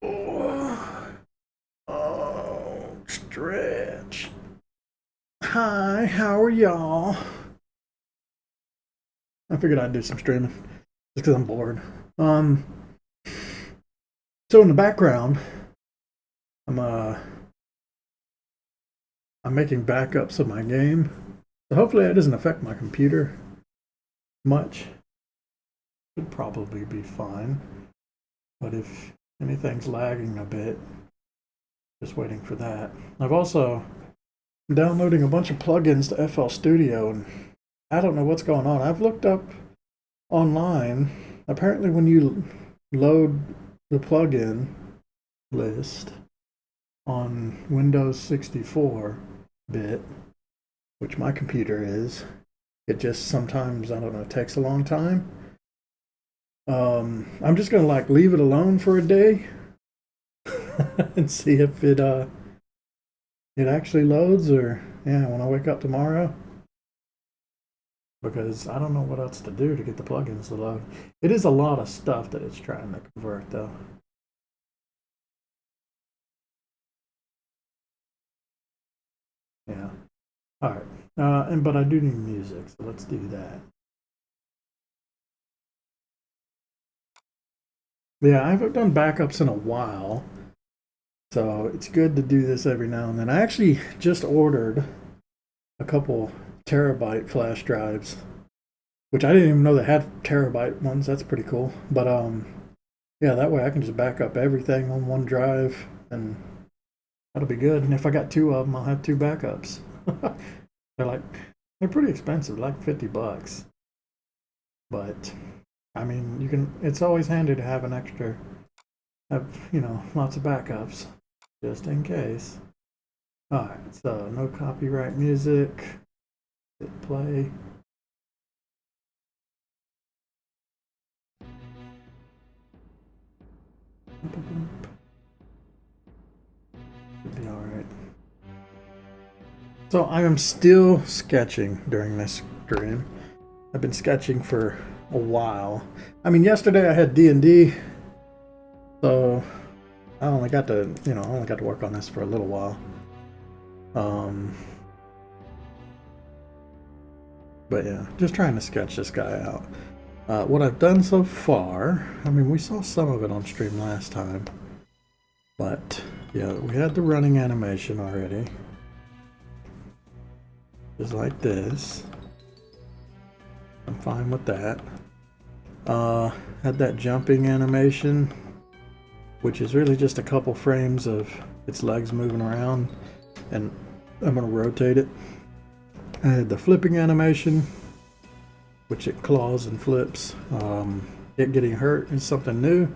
Oh, stretch. Hi, how are y'all? I figured I'd do some streaming just because I'm bored. Um, so in the background, I'm uh I'm making backups of my game. So hopefully that doesn't affect my computer much. Should probably be fine. But if anything's lagging a bit, just waiting for that. I've also downloading a bunch of plugins to FL Studio, and I don't know what's going on. I've looked up online. Apparently, when you load the plugin list on Windows 64 bit, which my computer is, it just sometimes, I don't know, takes a long time. I'm just gonna like leave it alone for a day and see if it actually loads, or yeah, when I wake up tomorrow, because I don't know what else to do to get the plugins to load. It is a lot of stuff that it's trying to convert, though. Yeah. All right. And but I do need music, so let's do that. Yeah, I haven't done backups in a while, so it's good to do this every now and then. I actually just ordered a couple terabyte flash drives, which I didn't even know they had terabyte ones. That's pretty cool. But yeah, that way I can just back up everything on one drive, and that'll be good. And if I got two of them, I'll have two backups. they're like they're pretty expensive, like $50. But I mean, you can. It's always handy to have an extra, have lots of backups, just in case. All right, so no copyright music. Hit play. Should be all right. So I am still sketching during this stream. I've been sketching for a while. I mean, yesterday I had D&D, so I only got to, I only got to work on this for a little while. Um, but yeah, just trying to sketch this guy out. What I've done so far, I mean, we saw some of it on stream last time, but yeah, we had the running animation already, just like this. I'm fine with that. Had that jumping animation, which is really just a couple frames of its legs moving around, and I'm going to rotate it. I had the flipping animation, which it claws and flips. It getting hurt is something new.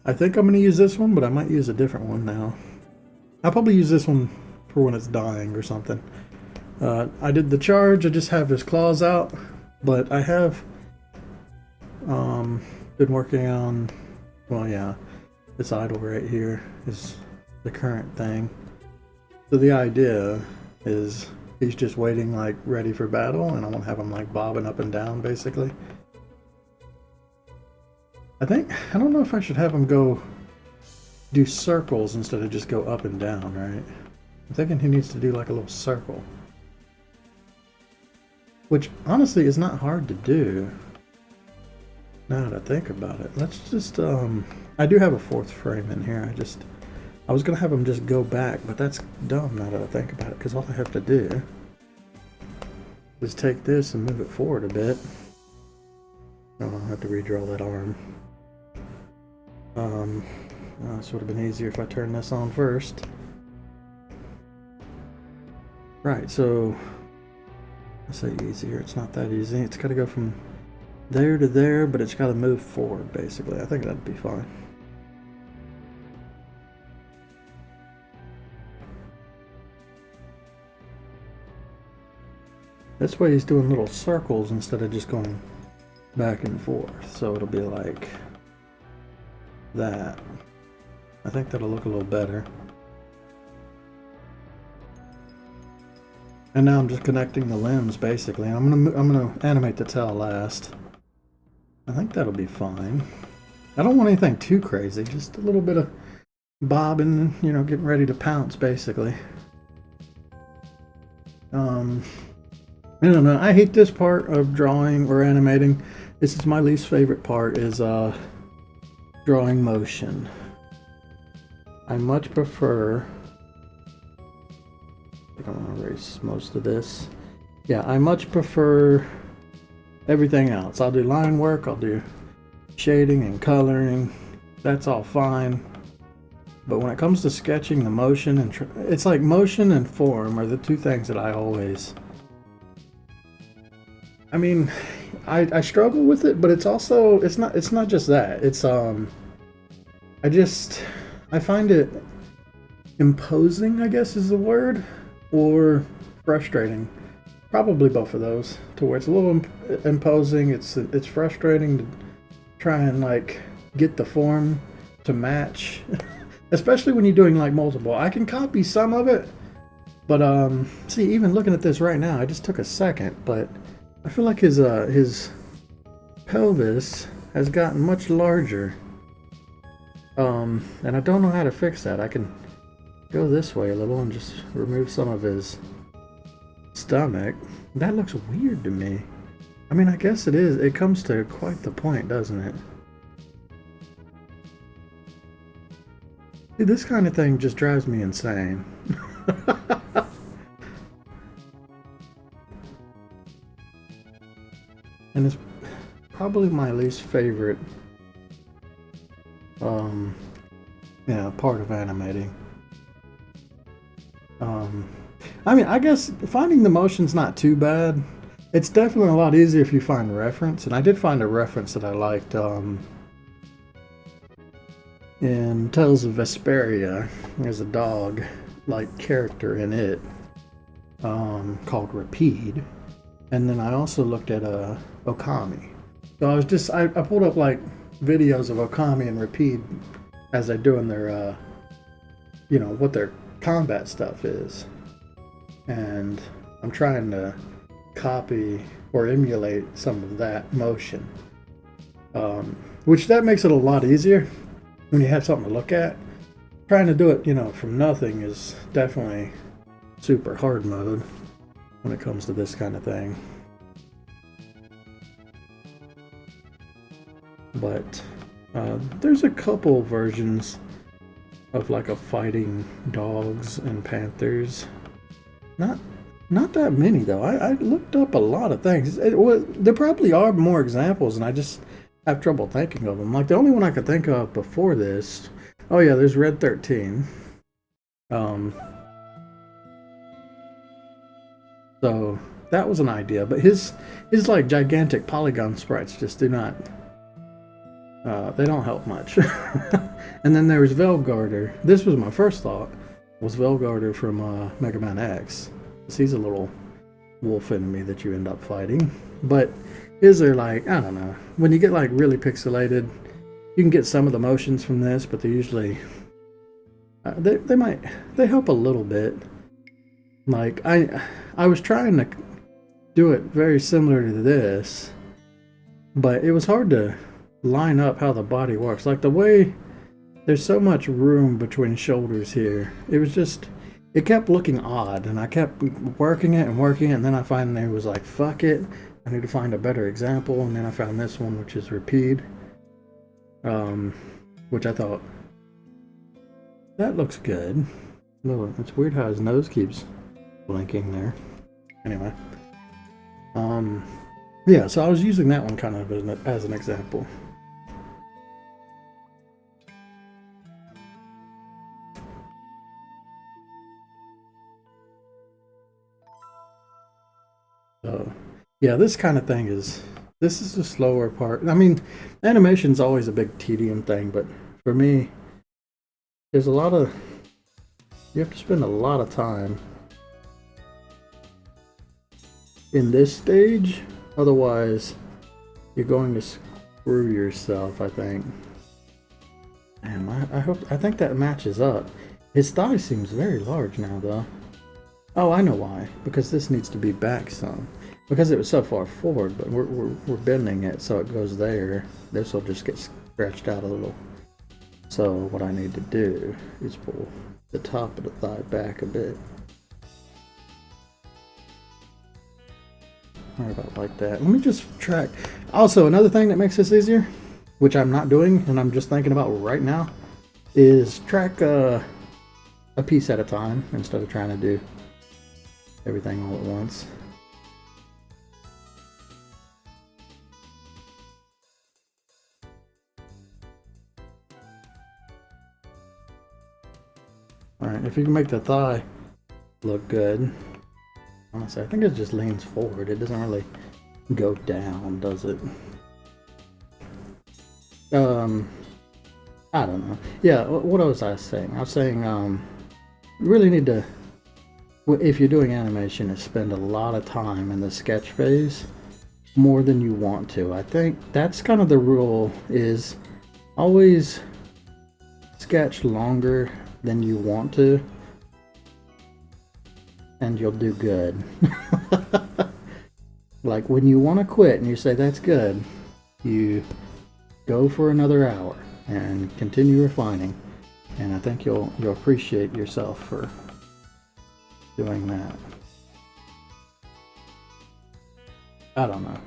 I think I'm going to use this one, but I might use a different one now. I'll probably use this one for when it's dying or something. I did the charge. I just have his claws out, but I have been working on, well, yeah, this idol right here is the current thing. So the idea is he's just waiting, like, ready for battle, and I want to have him like bobbing up and down basically. I don't know if I should have him go do circles instead of just go up and down, right? I'm thinking he needs to do like a little circle, which honestly is not hard to do now that I think about it. Let's just I do have a fourth frame in here. I was gonna have him just go back, but that's dumb now that I think about it, because all I have to do is take this and move it forward a bit. Oh, I'll have to redraw that arm. This would have been easier if I turned this on first. Right, so I say easier, it's not that easy. It's got to go from there to there, but it's got to move forward basically. I think that'd be fine. This way he's doing little circles instead of just going back and forth, so it'll be like that. I think that'll look a little better. And now I'm just connecting the limbs basically. I'm gonna animate the tail last. I think that'll be fine. I don't want anything too crazy, just a little bit of bobbing, you know, getting ready to pounce, basically. I don't know. I hate this part of drawing or animating. This is my least favorite part, is drawing motion. I much prefer... I'm gonna erase most of this. Yeah, I much prefer everything else. I'll do line work, I'll do shading and coloring. That's all fine. But when it comes to sketching, the motion and it's like motion and form are the two things that I always... I mean, I struggle with it, but it's also it's not just that. It's I find it imposing, I guess is the word, or frustrating. Probably both of those. To where it's a little imposing, it's frustrating to try and like get the form to match, especially when you're doing like multiple. I can copy some of it, but see, even looking at this right now, I just took a second, but I feel like his pelvis has gotten much larger. And I don't know how to fix that. I can go this way a little and just remove some of his stomach. That looks weird to me. I mean, I guess it is. It comes to quite the point, doesn't it? See, this kind of thing just drives me insane. And it's probably my least favorite part of animating. I mean, I guess finding the motion's not too bad. It's definitely a lot easier if you find a reference, and I did find a reference that I liked in Tales of Vesperia. There's a dog-like character in it called Repede. And then I also looked at Okami. So I pulled up like videos of Okami and Repede as they're doing their, what their combat stuff is. And I'm trying to copy or emulate some of that motion. Which that makes it a lot easier when you have something to look at. Trying to do it, from nothing is definitely super hard mode when it comes to this kind of thing. But there's a couple versions of like a fighting dogs and panthers. Not that many though. I looked up a lot of things. There probably are more examples, and I just have trouble thinking of them. Like the only one I could think of before this. Oh yeah, there's Red 13. So that was an idea, but his like gigantic polygon sprites just do not. They don't help much. And then there was Velgarder. This was my first thought. Was Velgarder from Mega Man X? He's a little wolf enemy that you end up fighting. But his are like, I don't know. When you get like really pixelated, you can get some of the motions from this, but they're usually they help a little bit. Like I was trying to do it very similar to this, but it was hard to line up how the body works. Like the way there's so much room between shoulders here, it kept looking odd, and I kept working it, and then I finally was like, fuck it, I need to find a better example. And then I found this one, which is Repede, which I thought that looks good. No, it's weird how his nose keeps blinking there. Anyway, yeah, so I was using that one kind of as an example. So, yeah, this kind of thing this is the slower part. I mean, animation's always a big tedium thing, but for me, you have to spend a lot of time in this stage, otherwise you're going to screw yourself, I think. And I think that matches up. His thigh seems very large now, though. Oh, I know why. Because this needs to be back some. Because it was so far forward, but we're bending it so it goes there. This will just get stretched out a little. So what I need to do is pull the top of the thigh back a bit. Right about like that. Let me just track. Also, another thing that makes this easier, which I'm not doing and I'm just thinking about right now, is track a piece at a time instead of trying to do everything all at once. Alright, if you can make the thigh look good. Honestly, I think it just leans forward. It doesn't really go down, does it? I don't know. Yeah, what was I saying? I was saying, you really need to, if you're doing animation, is spend a lot of time in the sketch phase, more than you want to. I think that's kind of the rule, is always sketch longer than you want to, and you'll do good. Like when you want to quit and you say that's good, you go for another hour and continue refining, and I think you'll appreciate yourself for doing that. I don't know.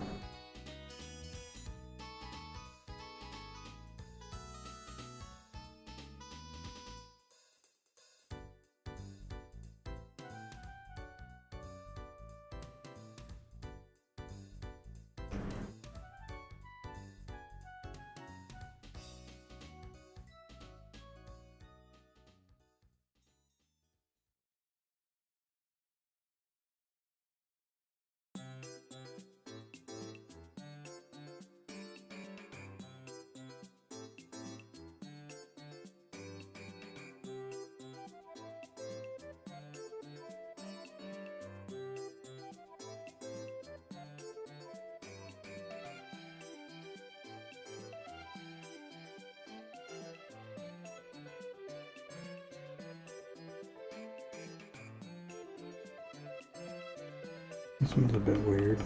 This one's a bit weird.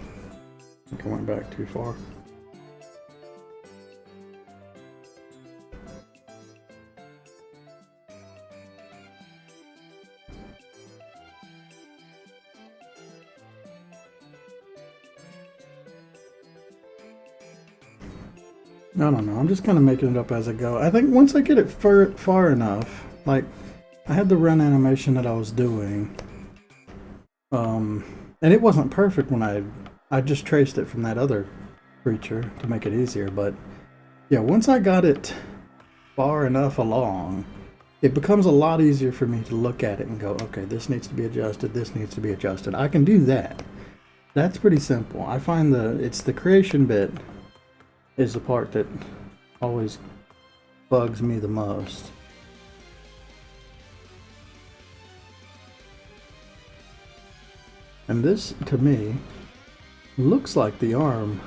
I think I went back too far. I don't know. I'm just kind of making it up as I go. I think once I get it far enough, like I had the run animation that I was doing, and it wasn't perfect when I just traced it from that other creature to make it easier. But yeah, once I got it far enough along, it becomes a lot easier for me to look at it and go, okay, this needs to be adjusted, this needs to be adjusted. I can do that. That's pretty simple. I find it's the creation bit is the part that always bugs me the most. And this, to me, looks like the arm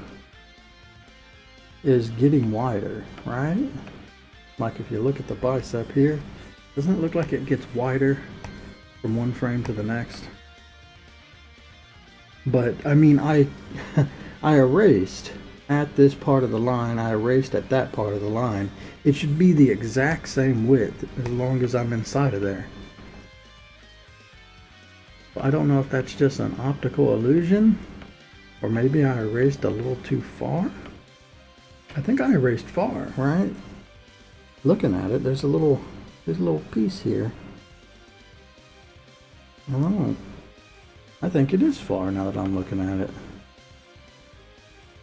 is getting wider, right? Like if you look at the bicep here, doesn't it look like it gets wider from one frame to the next? But I mean, I erased at this part of the line, I erased at that part of the line. It should be the exact same width as long as I'm inside of there. I don't know if that's just an optical illusion, or maybe I erased a little too far. I think I erased far, right? Looking at it, there's a little piece here. Oh, I think it is far now that I'm looking at it.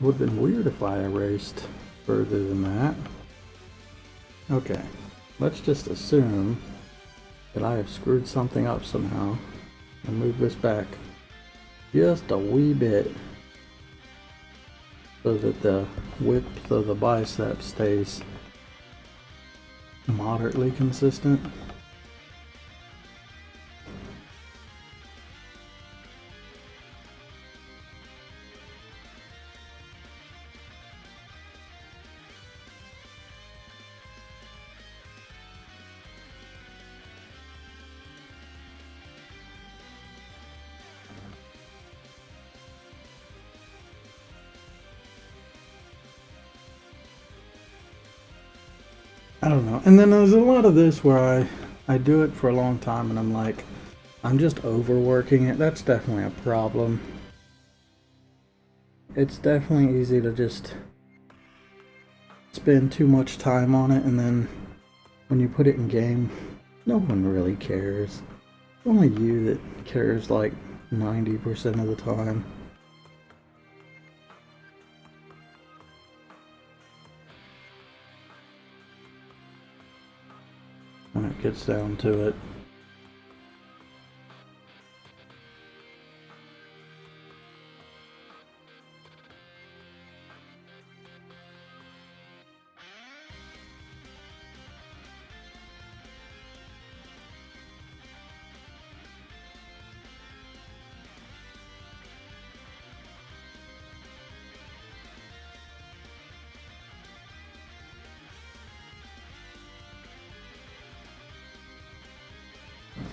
Would have been weird if I erased further than that. Okay, let's just assume that I have screwed something up somehow and move this back just a wee bit so that the width of the bicep stays moderately consistent. I don't know. And then there's a lot of this where I do it for a long time and I'm like, I'm just overworking it. That's definitely a problem. It's definitely easy to just spend too much time on it, and then when you put it in game, no one really cares. Only you that cares like 90% of the time. When it gets down to it.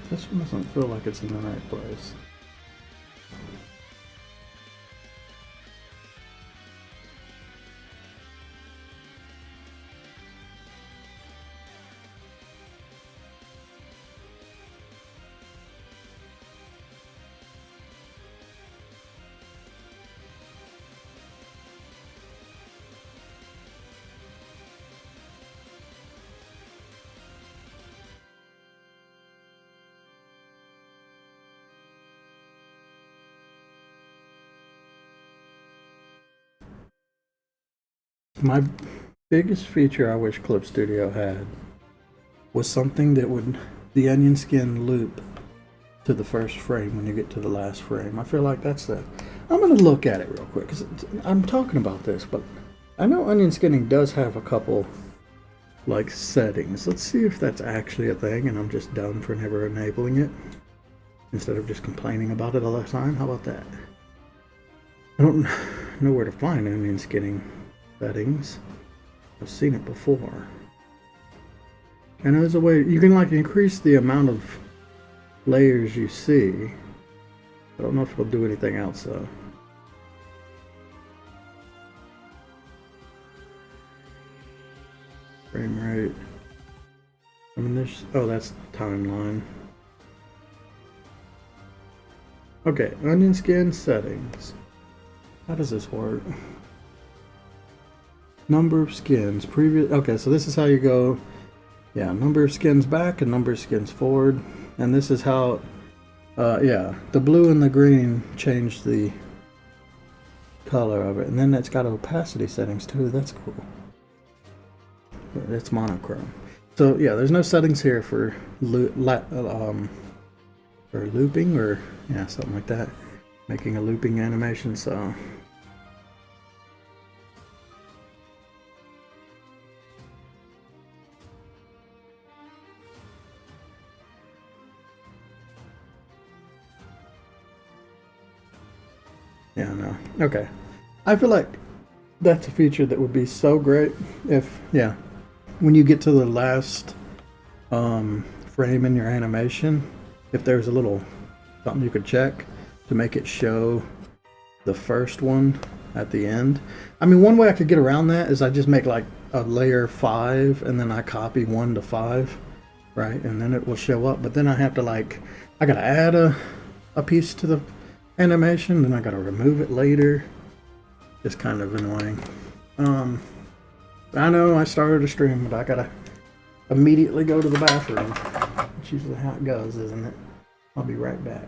This one doesn't feel like it's in the right place. My biggest feature I wish Clip Studio had was something that would the onion skin loop to the first frame when you get to the last frame. I feel like that's the. I'm gonna look at it real quick because I'm talking about this, but I know onion skinning does have a couple like settings. Let's see if that's actually a thing, and I'm just dumb for never enabling it instead of just complaining about it all the time. How about that? I don't know where to find onion skinning settings. I've seen it before. And there's a way you can like increase the amount of layers you see. I don't know if it'll do anything else though. Frame rate. I mean, there's. Oh, that's timeline. Okay, onion skin settings. How does this work? Number of skins. Previous. Okay, so this is how you go. Yeah, number of skins back and number of skins forward. And this is how. Yeah, the blue and the green change the color of it. And then it's got opacity settings too. That's cool. But it's monochrome. So yeah, there's no settings here for looping or yeah, something like that. Making a looping animation, so yeah, no. Okay. I feel like that's a feature that would be so great if yeah, when you get to the last frame in your animation, if there's a little something you could check to make it show the first one at the end. I mean, one way I could get around that is I just make like a layer 5 and then I copy 1 to 5, right? And then it will show up. But then I have to like, I gotta add a piece to the animation, then I gotta remove it later. Just kind of annoying. I know I started a stream, but I gotta immediately go to the bathroom. That's usually how it goes, isn't it? I'll be right back.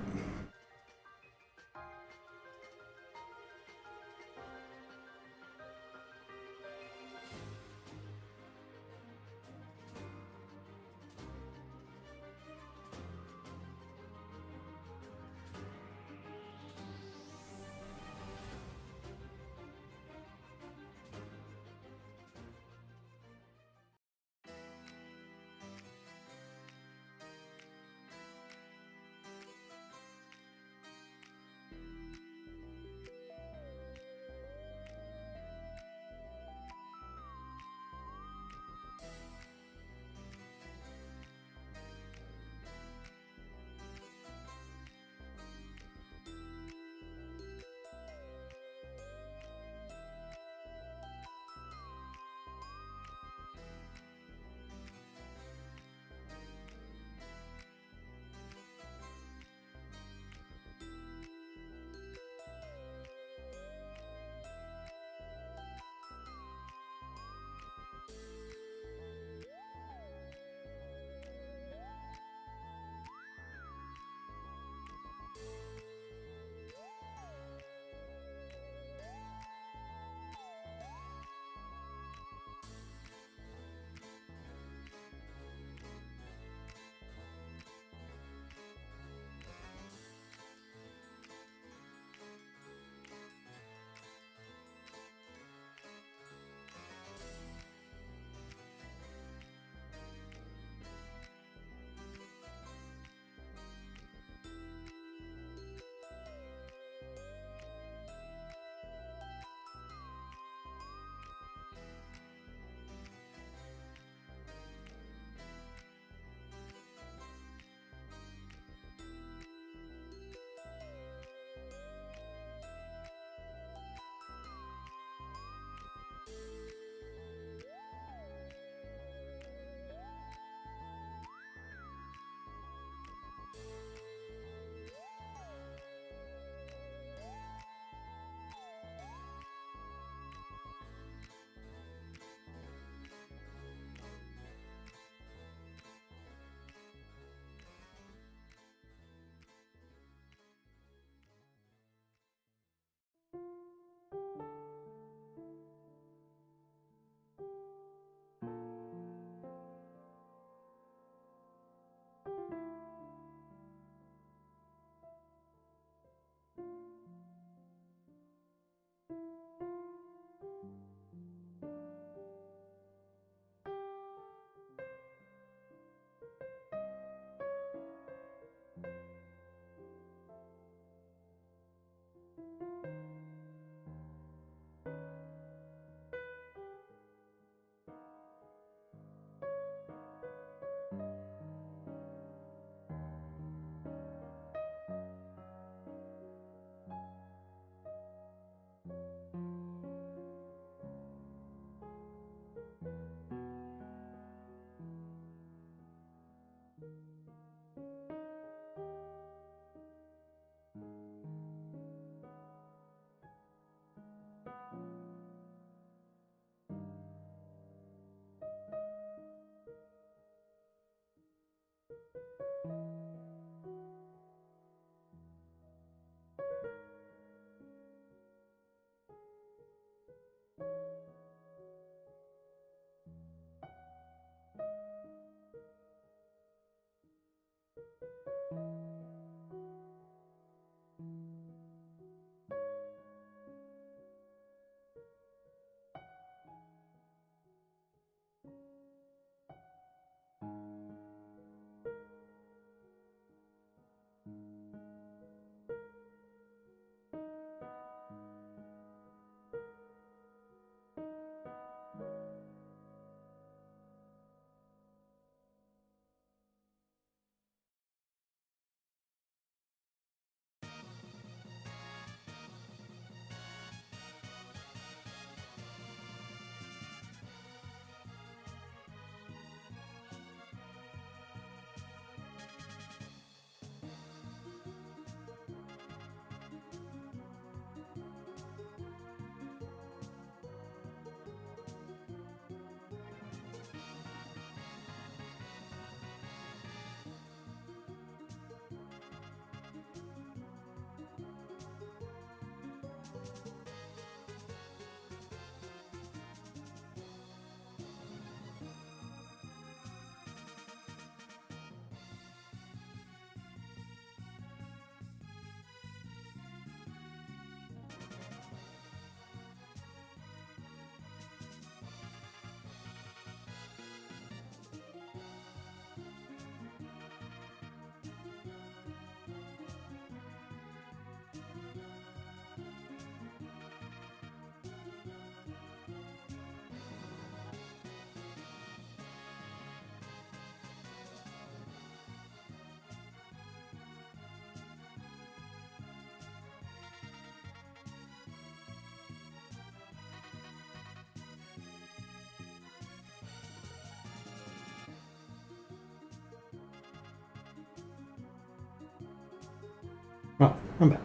Oh, I'm back.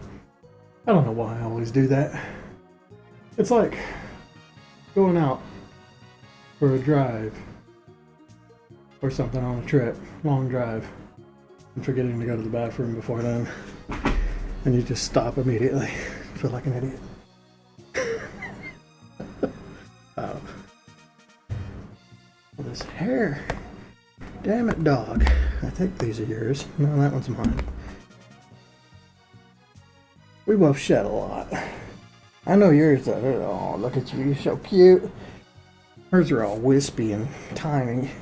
I don't know why I always do that. It's like going out for a drive or something on a trip, long drive, and forgetting to go to the bathroom before then. And you just stop immediately. I feel like an idiot. Oh. This hair. Damn it, dog. I think these are yours. No, that one's mine. We both shed a lot. I know yours are. Oh, look at you. You're so cute. Hers are all wispy and tiny.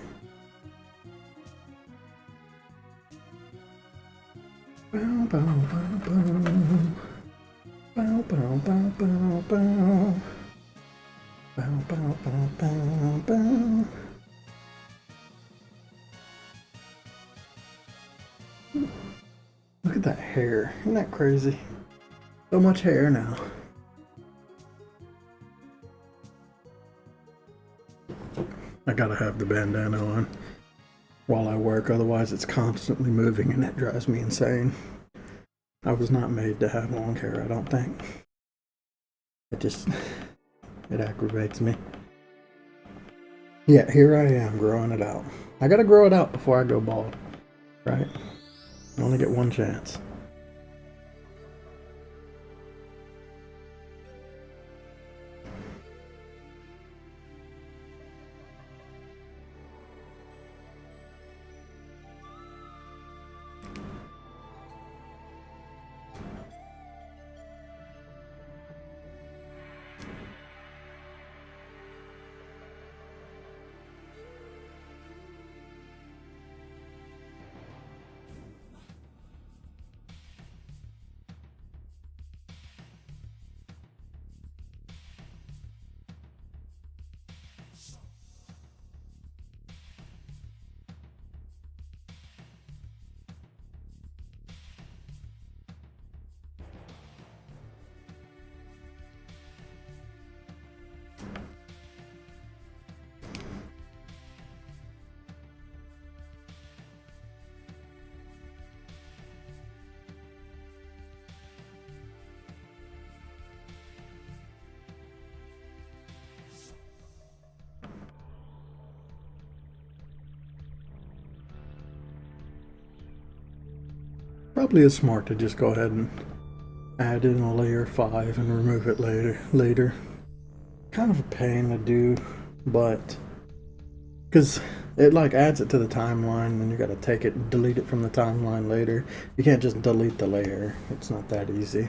Bow, bow, bow, bow. Bow, bow, bow, bow, bow. Bow, bow, bow, bow, bow. Look at that hair. Isn't that crazy? So much hair now. I gotta have the bandana on while I work, otherwise it's constantly moving and it drives me insane. I was not made to have long hair, I don't think. It aggravates me. Yeah, here I am growing it out. I gotta grow it out before I go bald, right? I only get one chance. Probably is smart to just go ahead and add in a layer 5 and remove it later. Kind of a pain to do, but because it like adds it to the timeline, and you got to take it and delete it from the timeline later. You can't just delete the layer. It's not that easy.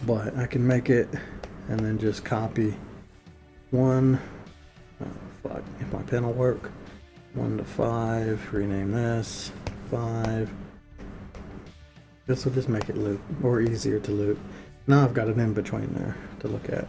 But I can make it and then just copy one. Oh, fuck, if my pen will work. 1 to 5. Rename this 5. This will just make it loop, or easier to loop. Now I've got an in between there to look at.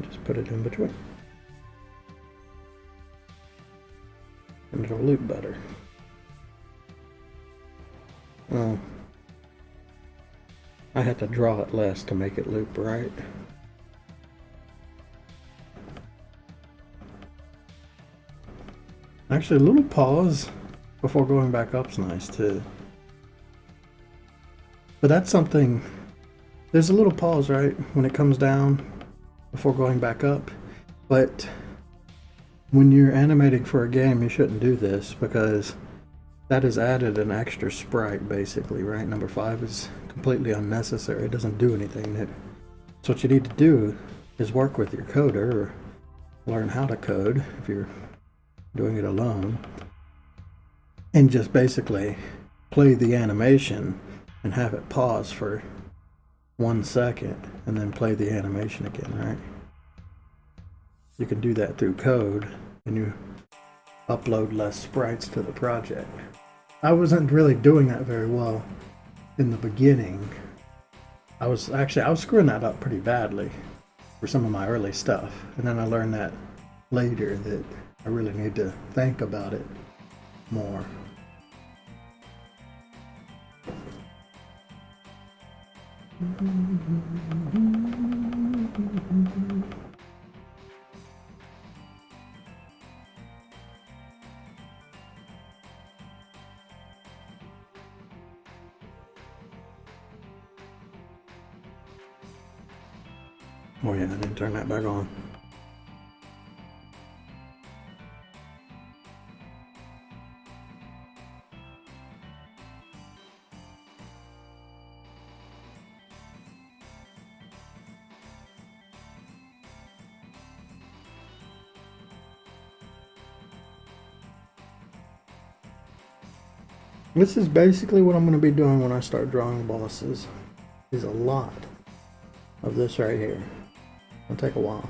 Just put it in between. And it'll loop better. Well, I had to draw it less to make it loop right. Actually, a little pause before going back up's nice too. But that's something, there's a little pause, right, when it comes down before going back up. But when you're animating for a game, you shouldn't do this, because that has added an extra sprite, basically, right? Number 5 is completely unnecessary. It doesn't do anything new. So what you need to do is work with your coder, or learn how to code if you're doing it alone, and just basically play the animation and have it pause for 1 second and then play the animation again, right? You can do that through code, and you upload less sprites to the project. I wasn't really doing that very well in the beginning. I was screwing that up pretty badly for some of my early stuff, and then I learned that later that I really need to think about it more. Oh yeah, I didn't turn that back on. This is basically what I'm going to be doing when I start drawing bosses. Is a lot of this right here. It'll take a while.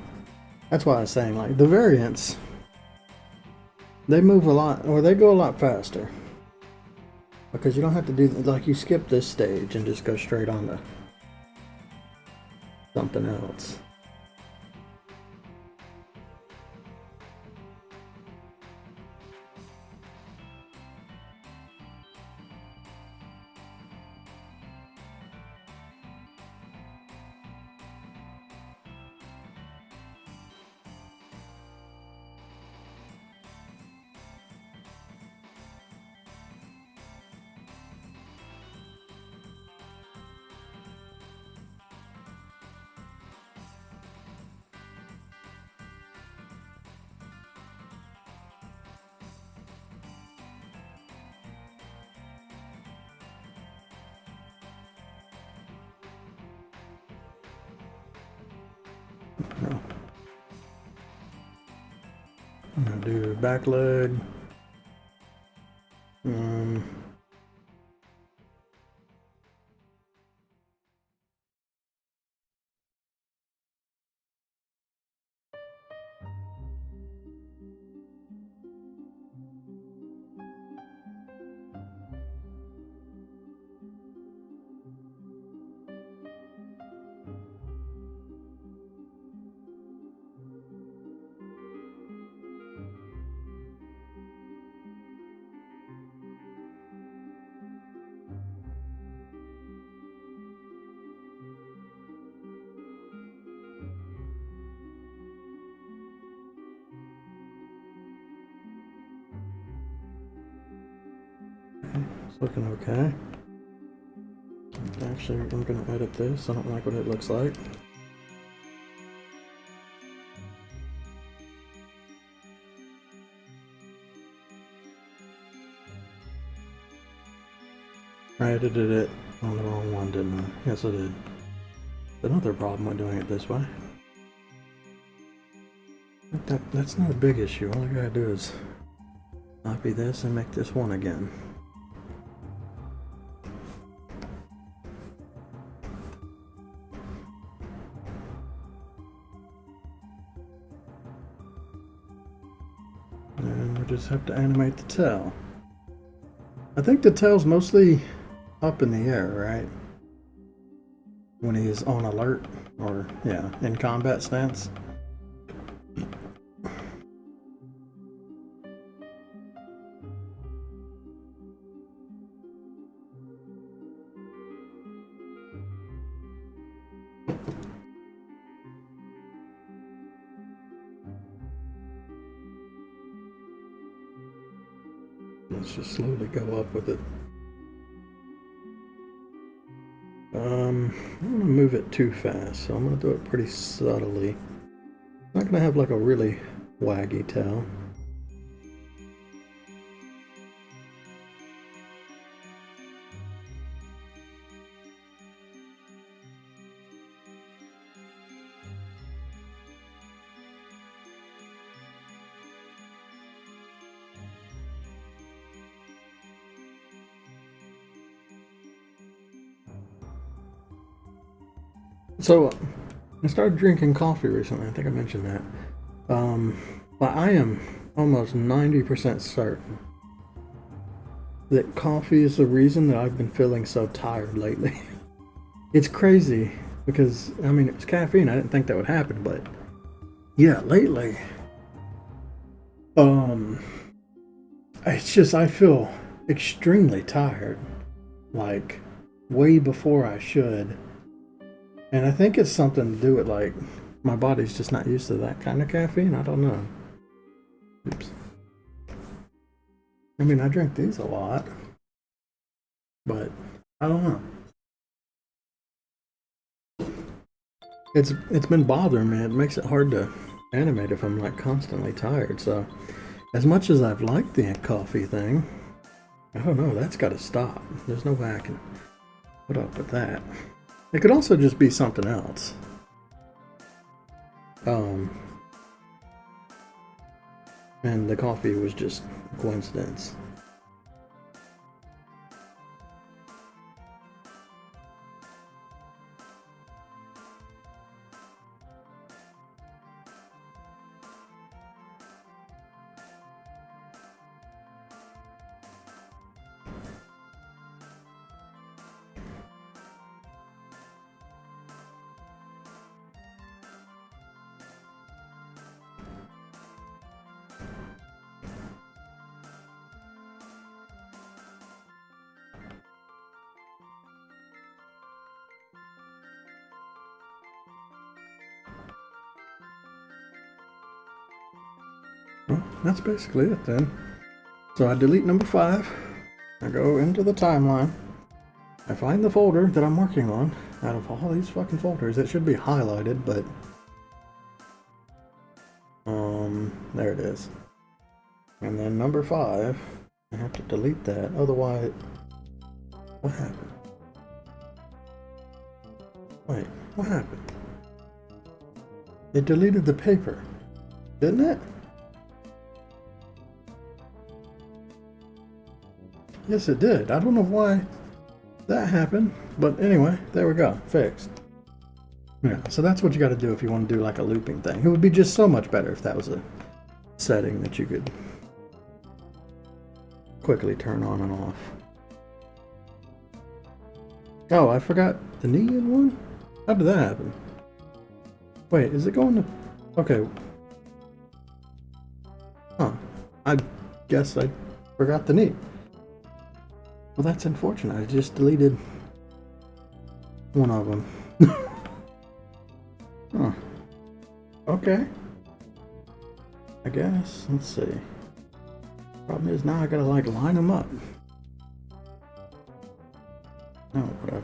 That's why I was saying, like, the variants, they move a lot, or they go a lot faster, because you don't have to do, like, you skip this stage and just go straight on to something else. No. I'm gonna do backload. It's looking okay. Actually, I'm going to edit this. I don't like what it looks like. I edited it on the wrong one, didn't I? Yes, I did. Another problem with doing it this way. That's not a big issue. All I gotta do is copy this and make this one again. And we just have to animate the tail. I think the tail's mostly up in the air, right? When he's on alert, or yeah, in combat stance. Let's just slowly go up with it. I don't want to move it too fast, so I'm going to do it pretty subtly. I'm not going to have like a really waggy tail. So, I started drinking coffee recently. I think I mentioned that. But I am almost 90% certain that coffee is the reason that I've been feeling so tired lately. It's crazy because, I mean, it's caffeine. I didn't think that would happen, but yeah, lately, it's just I feel extremely tired, like way before I should. And I think it's something to do with, like, my body's just not used to that kind of caffeine. I don't know. Oops. I mean, I drink these a lot, but I don't know. It's been bothering me. It makes it hard to animate if I'm like constantly tired. So, as much as I've liked the coffee thing, I don't know. That's got to stop. There's no way I can put up with that. It could also just be something else. And the coffee was just a coincidence. Well, that's basically it then. So I delete number 5. I go into the timeline. I find the folder that I'm working on. Out of all these fucking folders, it should be highlighted, but there it is. And then number 5, I have to delete that. Otherwise, what happened? Wait, what happened? It deleted the paper, didn't it? Yes, it did. I don't know why that happened, but anyway, there we go. Fixed. Yeah, so that's what you got to do if you want to do like a looping thing. It would be just so much better if that was a setting that you could quickly turn on and off. Oh, I forgot the neon one? How did that happen? Wait, is it going to... Okay. Huh. I guess I forgot the neat. Well, that's unfortunate. I just deleted one of them. Huh. Okay. I guess. Let's see. Problem is now I gotta like line them up.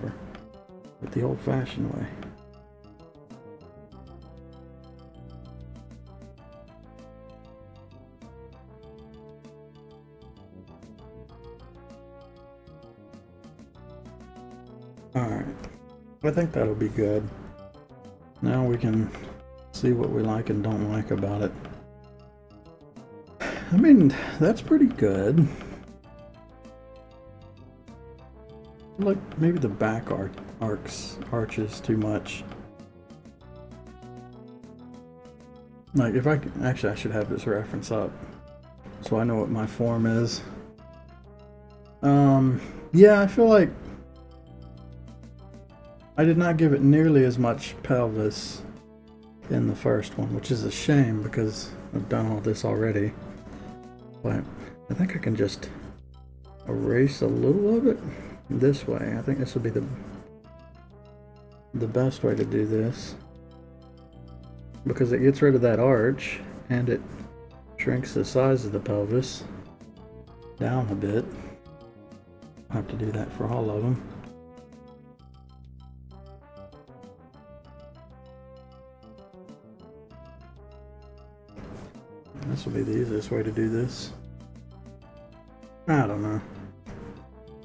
whatever. But the old-fashioned way. Alright, I think that'll be good. Now we can see what we like and don't like about it. I mean, that's pretty good. Like, maybe the back arches too much. Like, if I can, actually I should have this reference up so I know what my form is. Yeah, I feel like I did not give it nearly as much pelvis in the first one, which is a shame because I've done all this already. But I think I can just erase a little of it this way. I think this would be the best way to do this, because it gets rid of that arch and it shrinks the size of the pelvis down a bit. I'll have to do that for all of them. This will be the easiest way to do this. I don't know.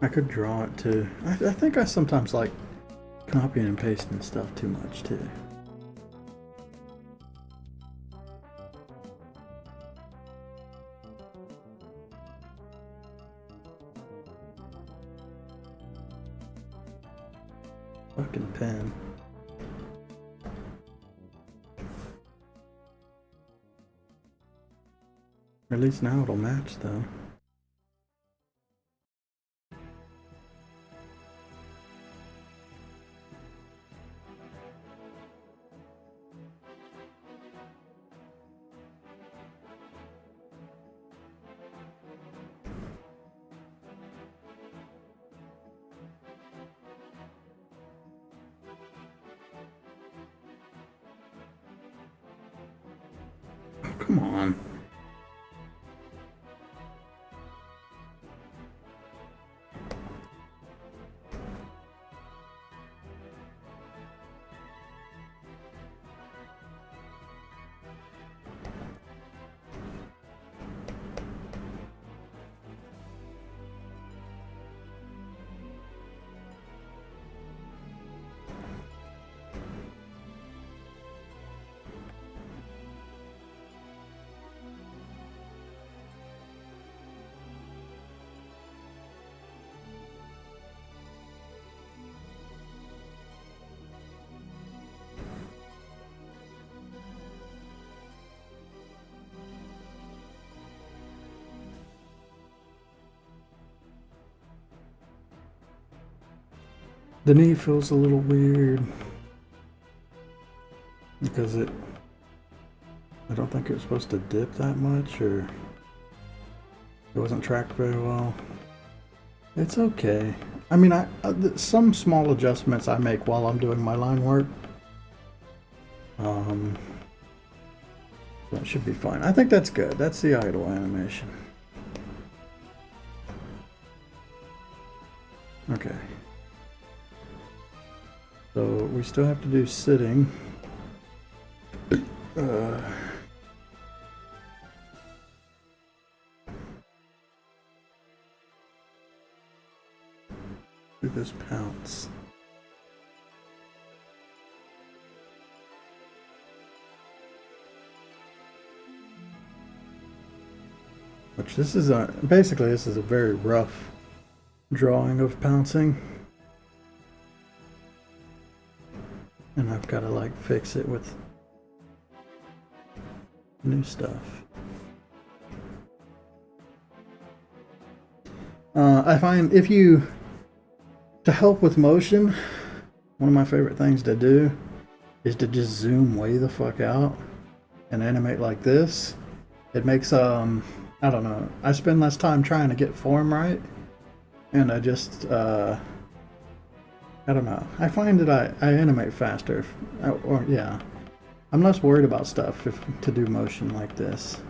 I could draw it too. I think I sometimes like copying and pasting stuff too much too. Fucking pen. At least now it'll match though. Oh, come on. The knee feels a little weird because I don't think it was supposed to dip that much, or it wasn't tracked very well. It's okay. I mean, some small adjustments I make while I'm doing my line work. That should be fine. I think that's good. That's the idle animation. Okay. So we still have to do sitting. Do this pounce. Which this is basically this is a very rough drawing of pouncing. And I've got to like fix it with new stuff. I find to help with motion, one of my favorite things to do is to just zoom way the fuck out and animate like this. It makes, I don't know, I spend less time trying to get form right, and I just, I don't know. I find that I animate faster, yeah. I'm less worried about stuff to do motion like this.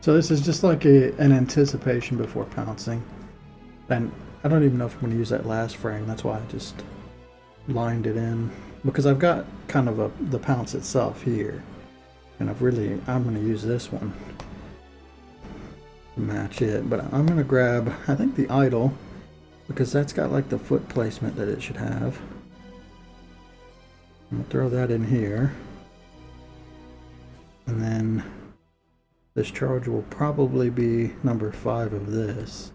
So this is just like an anticipation before pouncing. And I don't even know if I'm going to use that last frame. That's why I just lined it in. Because I've got kind of the pounce itself here. And I'm going to use this one to match it. But I'm going to grab, I think, the idle. Because that's got like the foot placement that it should have. I'm going to throw that in here. And then this charge will probably be number 5 of this.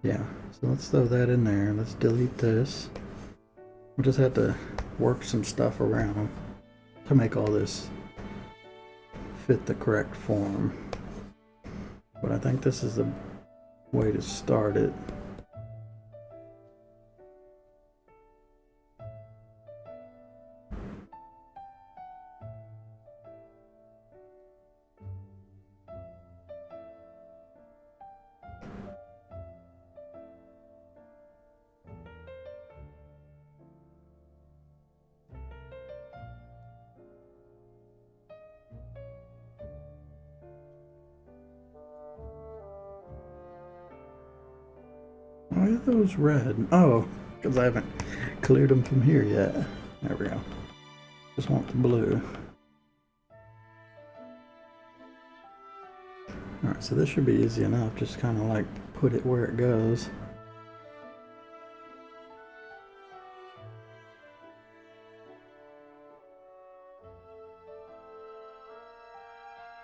Yeah, so let's throw that in there. Let's delete this. We'll just have to work some stuff around to make all this fit the correct form. But I think this is the way to start it. Why are those red? Oh, because I haven't cleared them from here yet. There we go. Just want the blue. Alright, so this should be easy enough. Just kind of like put it where it goes.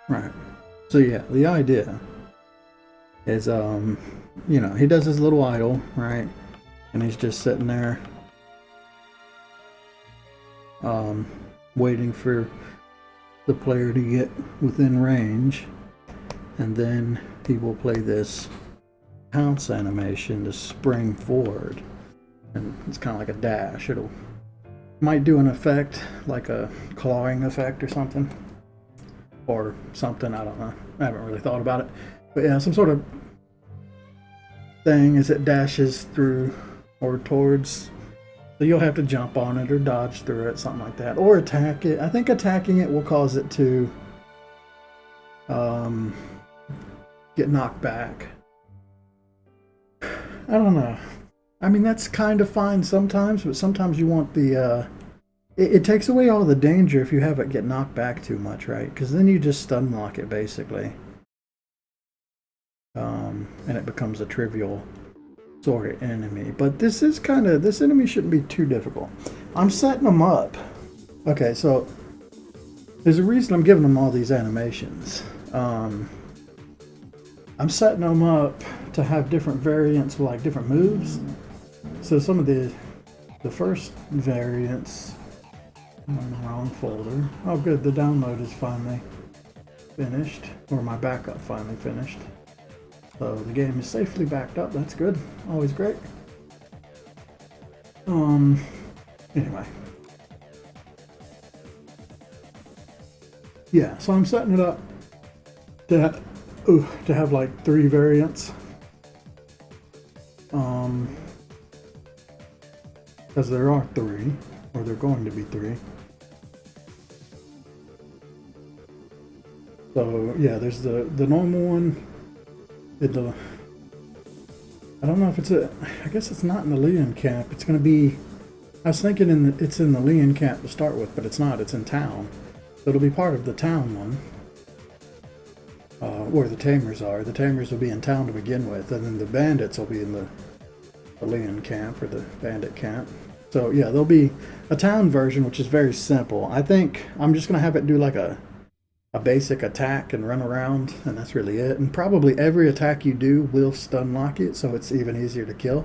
Right. So yeah, the idea is, you know, he does his little idle, right? And he's just sitting there, waiting for the player to get within range. And then he will play this pounce animation to spring forward. And it's kind of like a dash. Might do an effect, like a clawing effect or something. Or something, I don't know. I haven't really thought about it. But yeah, some sort of thing as it dashes through or towards. So you'll have to jump on it or dodge through it, something like that. Or attack it. I think attacking it will cause it to get knocked back. I don't know. I mean, that's kind of fine sometimes, but sometimes you want the... It takes away all the danger if you have it get knocked back too much, right? Because then you just stun lock it, basically. And it becomes a trivial sort of enemy. But this enemy shouldn't be too difficult. I'm setting them up. Okay, so there's a reason I'm giving them all these animations. I'm setting them up to have different variants, like different moves. So some of the first variants... I'm in the wrong folder. Oh good, the download is finally finished. Or my backup finally finished. So the game is safely backed up, that's good. Always great. Anyway. Yeah, so I'm setting it up to have like 3 variants. Because there are 3, or they're going to be 3. So yeah, there's the normal one. I don't know if it's I guess it's not in the Leon camp. It's going to be, I was thinking it's in the Leon camp to start with, but it's not. It's in town. So it'll be part of the town one. Where the Tamers are. The Tamers will be in town to begin with, and then the bandits will be in the Leon camp, or the bandit camp. So yeah, there'll be a town version, which is very simple. I think I'm just going to have it do like a basic attack and run around, and that's really it. And probably every attack you do will stun lock it, so it's even easier to kill.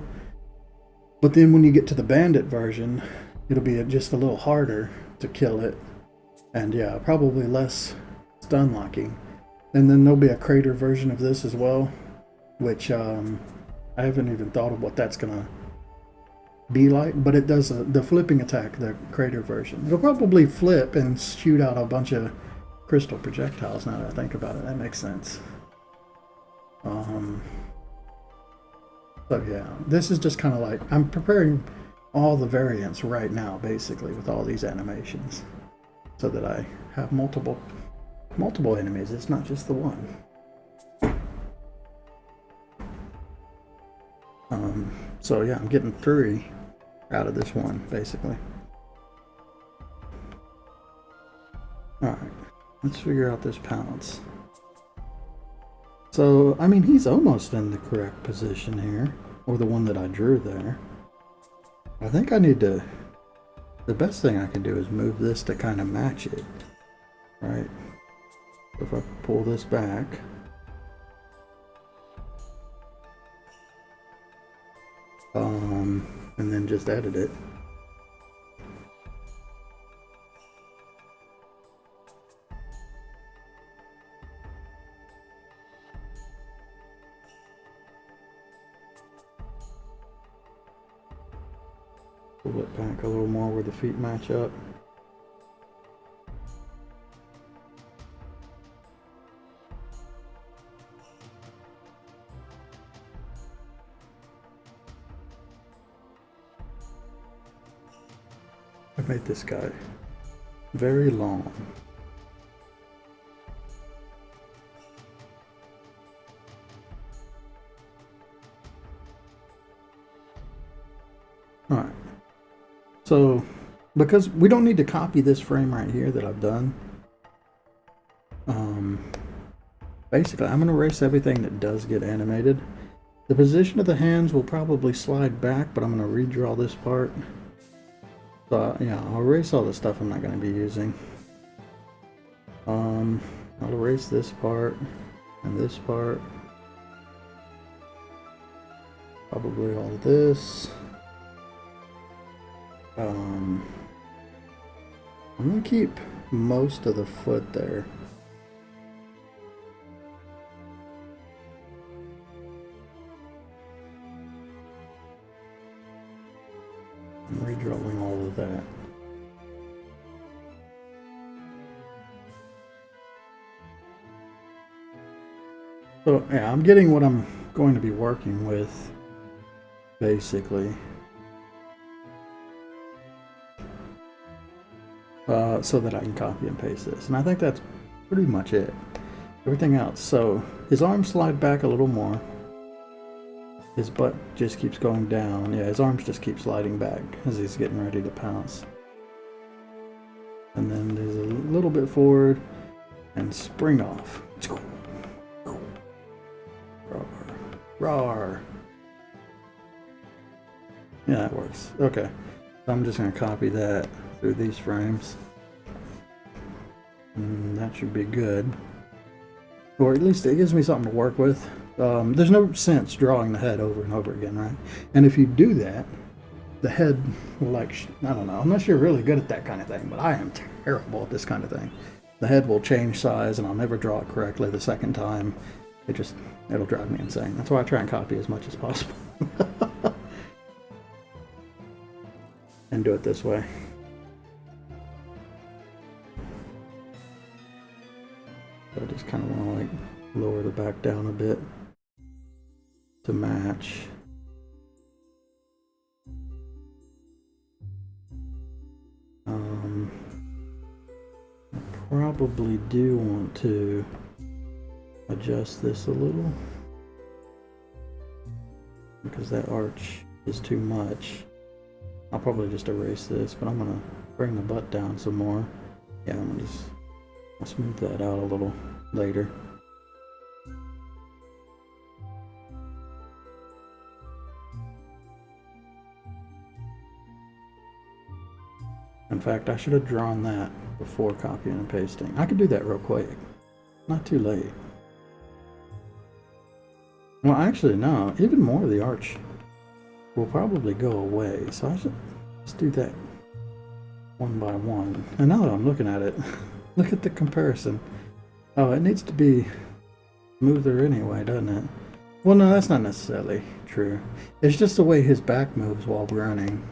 But then when you get to the bandit version, it'll be just a little harder to kill it. And yeah, probably less stun locking. And then there'll be a crater version of this as well, which I haven't even thought of what that's gonna be like, but it does the flipping attack, the crater version. It'll probably flip and shoot out a bunch of crystal projectiles, now that I think about it. That makes sense. So yeah, this is just kind of like, I'm preparing all the variants right now, basically, with all these animations, so that I have multiple multiple enemies. It's not just the one. So yeah, I'm getting 3 out of this one, basically. Alright, let's figure out this pounce. So, I mean, he's almost in the correct position here, or the one that I drew there. I think I need to, the best thing I can do is move this to kind of match it, right? If I pull this back, and then just edit it. Pull it back a little more where the feet match up. I made this guy very long. All right. So, because we don't need to copy this frame right here that I've done, basically I'm going to erase everything that does get animated. The position of the hands will probably slide back, but I'm going to redraw this part. So yeah, I'll erase all the stuff I'm not going to be using. I'll erase this part and this part. Probably all of this. I'm going to keep most of the foot there. I'm redrawing all of that. So yeah, I'm getting what I'm going to be working with, basically. So that I can copy and paste this. And I think that's pretty much it. Everything else. So his arms slide back a little more. His butt just keeps going down. Yeah, his arms just keep sliding back as he's getting ready to pounce. And then there's a little bit forward and spring off. Roar. Roar. Yeah, that works. Okay. So I'm just going to copy that through these frames. And that should be good. Or at least it gives me something to work with. There's no sense drawing the head over and over again, right? And if you do that, the head will like, I don't know, unless you're really good at that kind of thing, but I am terrible at this kind of thing. The head will change size and I'll never draw it correctly the second time. It'll drive me insane. That's why I try and copy as much as possible. And do it this way. So I just kind of want to like lower the back down a bit to match. I probably do want to adjust this a little because that arch is too much. I'll probably just erase this, but I'm gonna bring the butt down some more. Yeah, I'll smooth that out a little later. In fact, I should have drawn that before copying and pasting. I could do that real quick. Not too late. Well, actually, no. Even more of the arch will probably go away. So I should just do that one by one. And now that I'm looking at it, look at the comparison. Oh, it needs to be smoother anyway, doesn't it? Well, no, that's not necessarily true. It's just the way his back moves while running.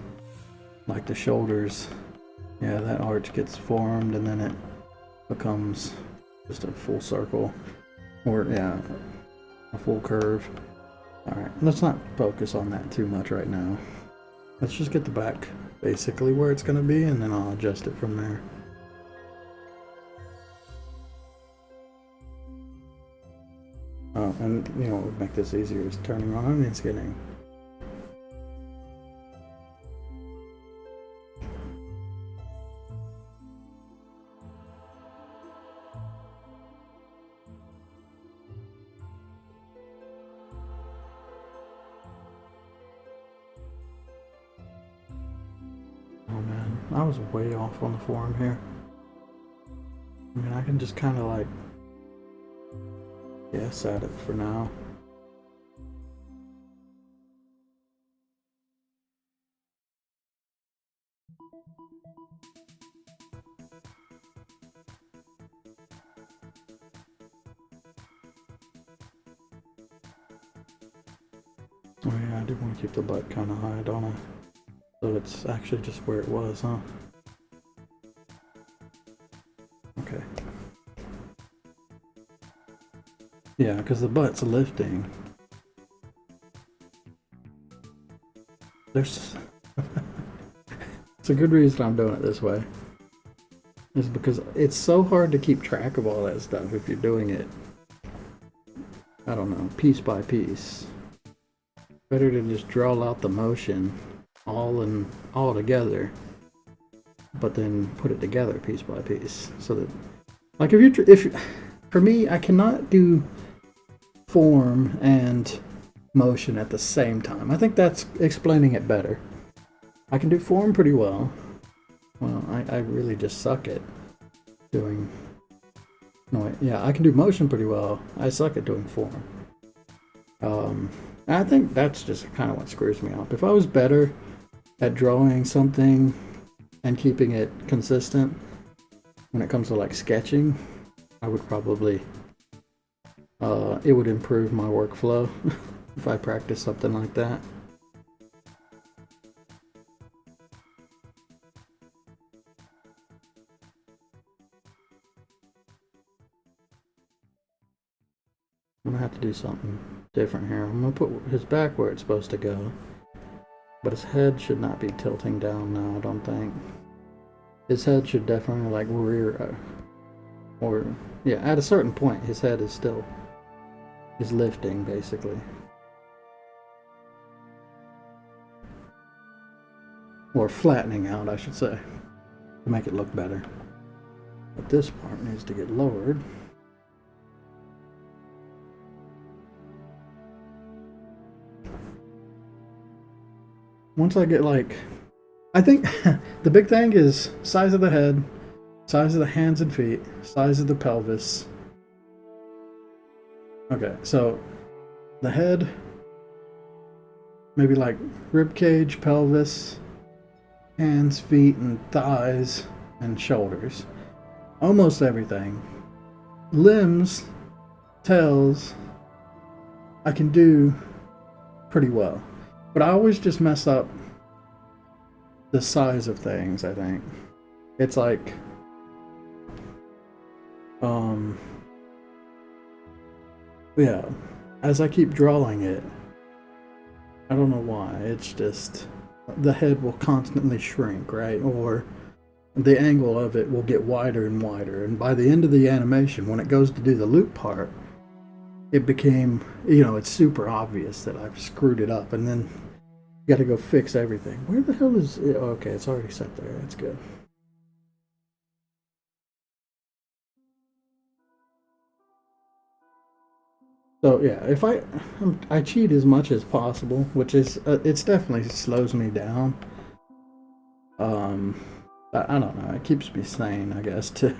Like the shoulders. Yeah, that arch gets formed and then it becomes just a full circle. Or, yeah, a full curve. Alright, let's not focus on that too much right now. Let's just get the back basically where it's going to be and then I'll adjust it from there. And you know what would make this easier is turning on onion skinning. Oh man, I was way off on the form here. I mean, I can just kind of like guess at it for now. Oh yeah, I do want to keep the butt kind of high, don't I? So it's actually just where it was, huh? Okay. Yeah, because the butt's lifting. There's... It's a good reason I'm doing it this way. Is because it's so hard to keep track of all that stuff if you're doing it, I don't know, piece by piece. Better to just draw out the motion all together, but then put it together piece by piece. So that, like, if for me, I cannot do form and motion at the same time. I think that's explaining it better. I can do form pretty well. Well, I really just suck at doing... No, yeah, I can do motion pretty well. I suck at doing form. I think that's just kind of what screws me up. If I was better at drawing something and keeping it consistent when it comes to like sketching, I would probably... it would improve my workflow if I practice something like that. I'm gonna have to do something different here. I'm gonna put his back where it's supposed to go, but his head should not be tilting down now, I don't think. His head should definitely like rear, or yeah, at a certain point his head is lifting basically. Or flattening out, I should say, to make it look better. But this part needs to get lowered. Once I get like, I think the big thing is size of the head, size of the hands and feet, size of the pelvis. Okay, so the head, maybe like rib cage, pelvis, hands, feet, and thighs, and shoulders. Almost everything. Limbs, tails, I can do pretty well. But I always just mess up the size of things, I think. It's like, yeah, as I keep drawing it, I don't know why, it's just, the head will constantly shrink, right? Or the angle of it will get wider and wider. And by the end of the animation, when it goes to do the loop part, it became, you know, it's super obvious that I've screwed it up. And then you got to go fix everything. Where the hell is it? Okay, it's already set there. That's good. So yeah, if I cheat as much as possible, which is it's definitely slows me down. I don't know. It keeps me sane, I guess, too.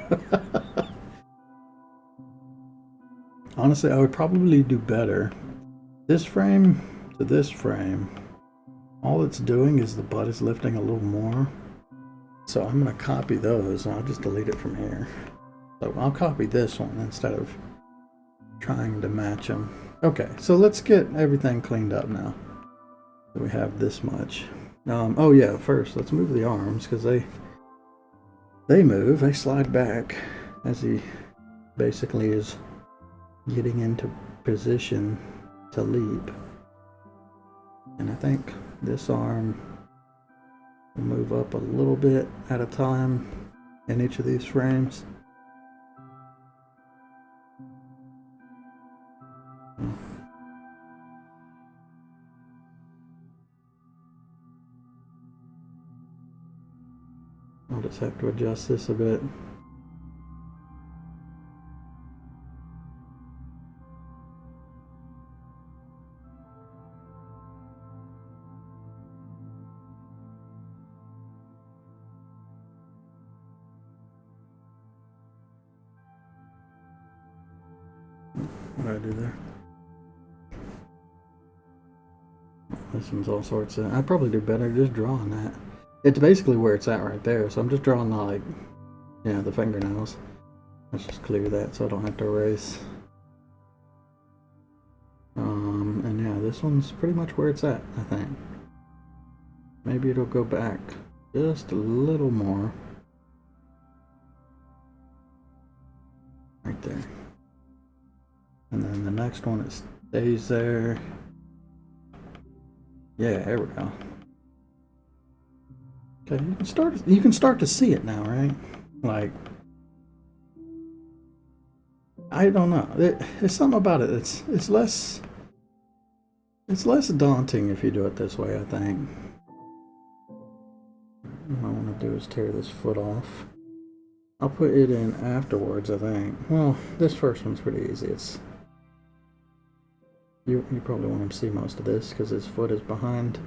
Honestly, I would probably do better. This frame to this frame, all it's doing is the butt is lifting a little more. So I'm going to copy those, and I'll just delete it from here. So I'll copy this one instead of trying to match them. Okay, so let's get everything cleaned up now. So we have this much. Oh yeah, first let's move the arms, because they move, they slide back as he basically is getting into position to leap. And I think this arm will move up a little bit at a time in each of these frames. I'll just have to adjust this a bit. What did I do there? This one's all sorts of... I'd probably do better just drawing that. It's basically where it's at right there, so I'm just drawing the, like, yeah, the fingernails. Let's just clear that so I don't have to erase. And yeah, this one's pretty much where it's at, I think. Maybe it'll go back just a little more. Right there. And then the next one, it stays there. Yeah, there we go. Okay, you can start to see it now, right? Like, I don't know. There's something about it. It's less daunting if you do it this way, I think. What I want to do is tear this foot off. I'll put it in afterwards, I think. Well, this first one's pretty easy. It's you probably want to see most of this because his foot is behind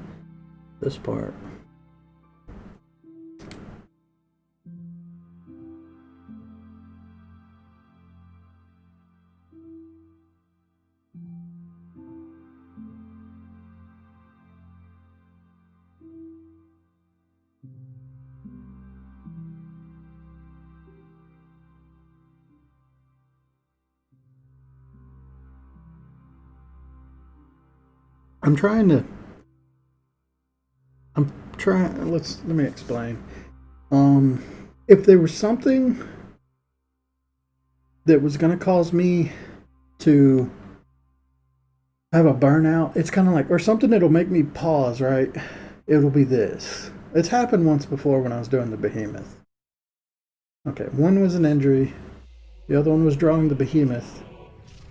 this part. Let me explain. If there was something that was going to cause me to have a burnout, it's kind of like, or something that'll make me pause, right? It'll be this. It's happened once before when I was doing the behemoth. Okay, one was an injury. The other one was drawing the behemoth.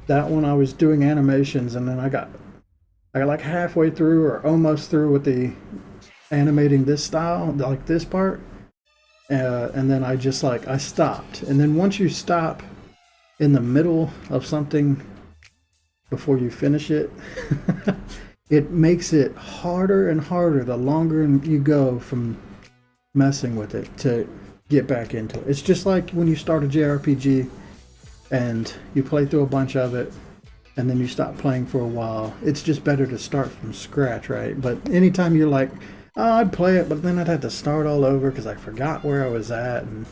That one I was doing animations, and then I got like halfway through or almost through with the animating this style, like this part, and then I stopped. And then once you stop in the middle of something before you finish it, it makes it harder and harder the longer you go from messing with it to get back into it. It's just like when you start a JRPG and you play through a bunch of it and then you stop playing for a while. It's just better to start from scratch, right? But anytime you're like, oh, I'd play it, but then I'd have to start all over because I forgot where I was at, and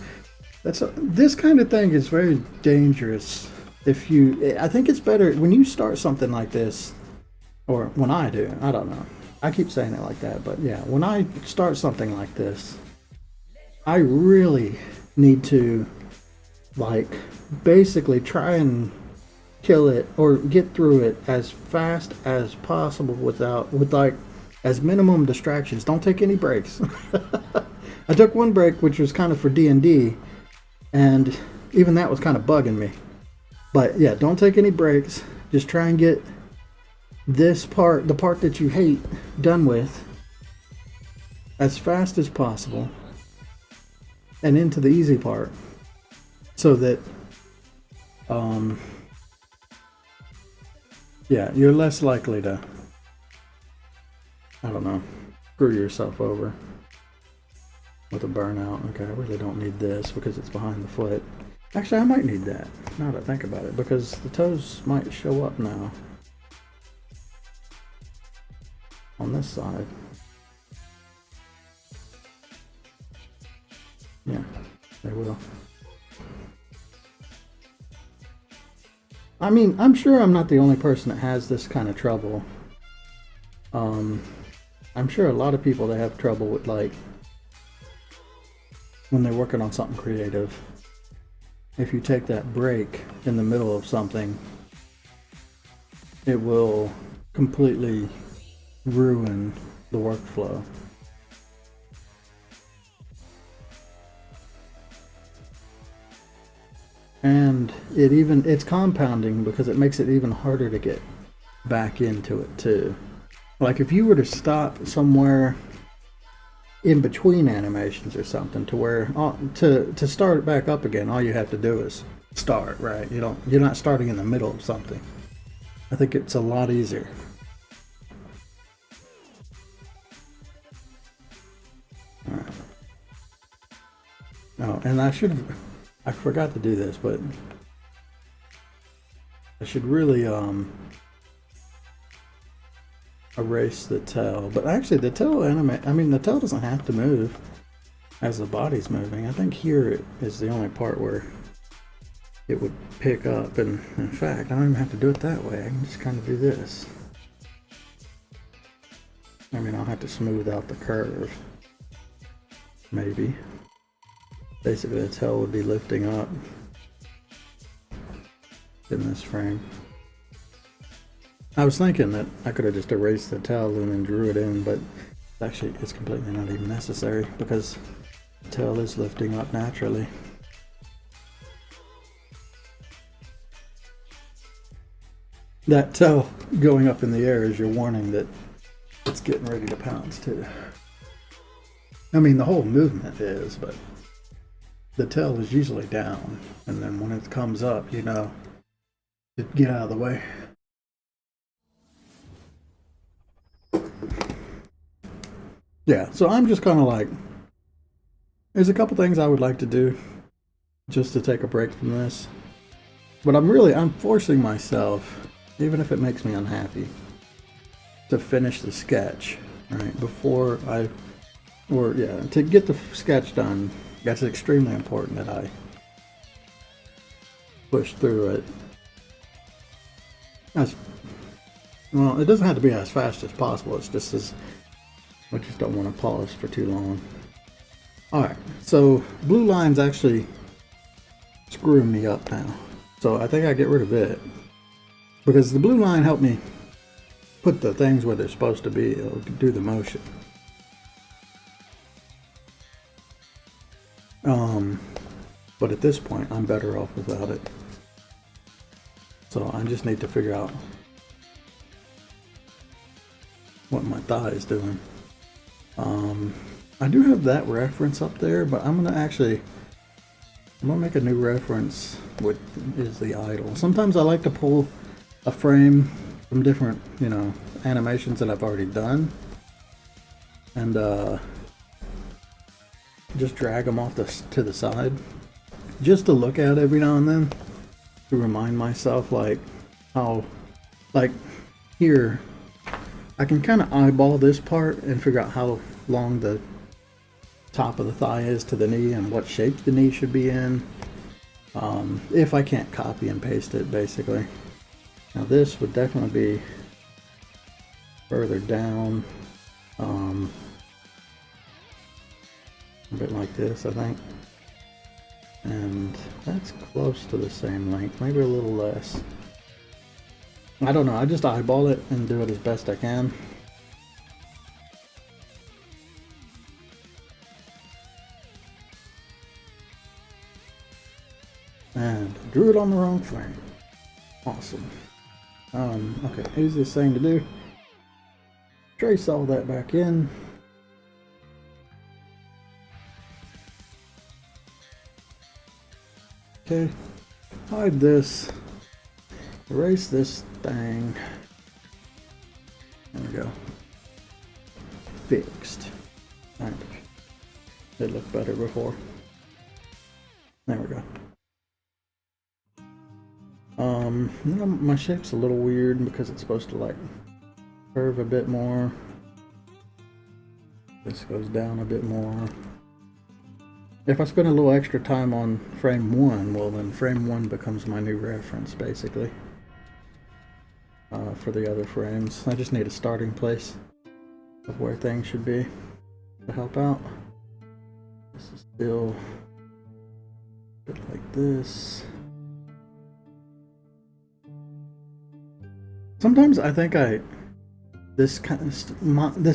this kind of thing is very dangerous. I think it's better when you start something like this, or when I do. I don't know. I keep saying it like that, but yeah, when I start something like this, I really need to, like, basically try and kill it or get through it as fast as possible with like as minimum distractions. Don't take any breaks. I took one break, which was kind of for D&D, and even that was kind of bugging me. But yeah, don't take any breaks. Just try and get this part, the part that you hate, done with as fast as possible and into the easy part, so that yeah, you're less likely to, I don't know, screw yourself over with a burnout. Okay, I really don't need this because it's behind the foot. Actually, I might need that now that I think about it, because the toes might show up now on this side. Yeah, they will. I mean, I'm sure I'm not the only person that has this kind of trouble. I'm sure a lot of people that have trouble with, like, when they're working on something creative, if you take that break in the middle of something, it will completely ruin the workflow. And it's compounding because it makes it even harder to get back into it too. Like if you were to stop somewhere in between animations or something, to where to start it back up again, all you have to do is start, right? You're not starting in the middle of something. I think it's a lot easier. All right. Oh, and I forgot to do this, but I should really erase the tail. But actually the tail the tail doesn't have to move as the body's moving. I think here it is the only part where it would pick up, and in fact I don't even have to do it that way. I can just kind of do this. I mean, I'll have to smooth out the curve, maybe. Basically the tail would be lifting up in this frame. I was thinking that I could have just erased the tail and then drew it in, but actually it's completely not even necessary because the tail is lifting up naturally. That tail going up in the air is your warning that it's getting ready to pounce too. I mean, the whole movement is, but the tail is usually down, and then when it comes up, you know, to get out of the way. Yeah, so I'm just kind of like, there's a couple things I would like to do just to take a break from this, but I'm forcing myself, even if it makes me unhappy, to finish the sketch, right, to get the sketch done. That's extremely important that I push through it. Well, it doesn't have to be as fast as possible. It's just I just don't want to pause for too long. Alright, so blue line's actually screwing me up now. So I think I get rid of it, because the blue line helped me put the things where they're supposed to be. It'll do the motion. But at this point, I'm better off without it. So I just need to figure out what my thigh is doing. I do have that reference up there, but I'm gonna make a new reference, which is the idle. Sometimes I like to pull a frame from different, animations that I've already done, and just drag them off to the side, just to look at every now and then, to remind myself, like here, I can kind of eyeball this part and figure out how long the top of the thigh is to the knee and what shape the knee should be in, if I can't copy and paste it, basically. Now this would definitely be further down, a bit like this, I think, and that's close to the same length, maybe a little less. I don't know, I just eyeball it and do it as best I can. And drew it on the wrong frame. Awesome. Okay, easiest thing to do. Trace all that back in. Okay, hide this. Erase this thing. There we go. Fixed. Alright. It looked better before. There we go. My shape's a little weird because it's supposed to like curve a bit more. This goes down a bit more. If I spend a little extra time on frame 1, well then frame 1 becomes my new reference, basically. For the other frames. I just need a starting place of where things should be to help out. This is still a bit like this. Sometimes I think this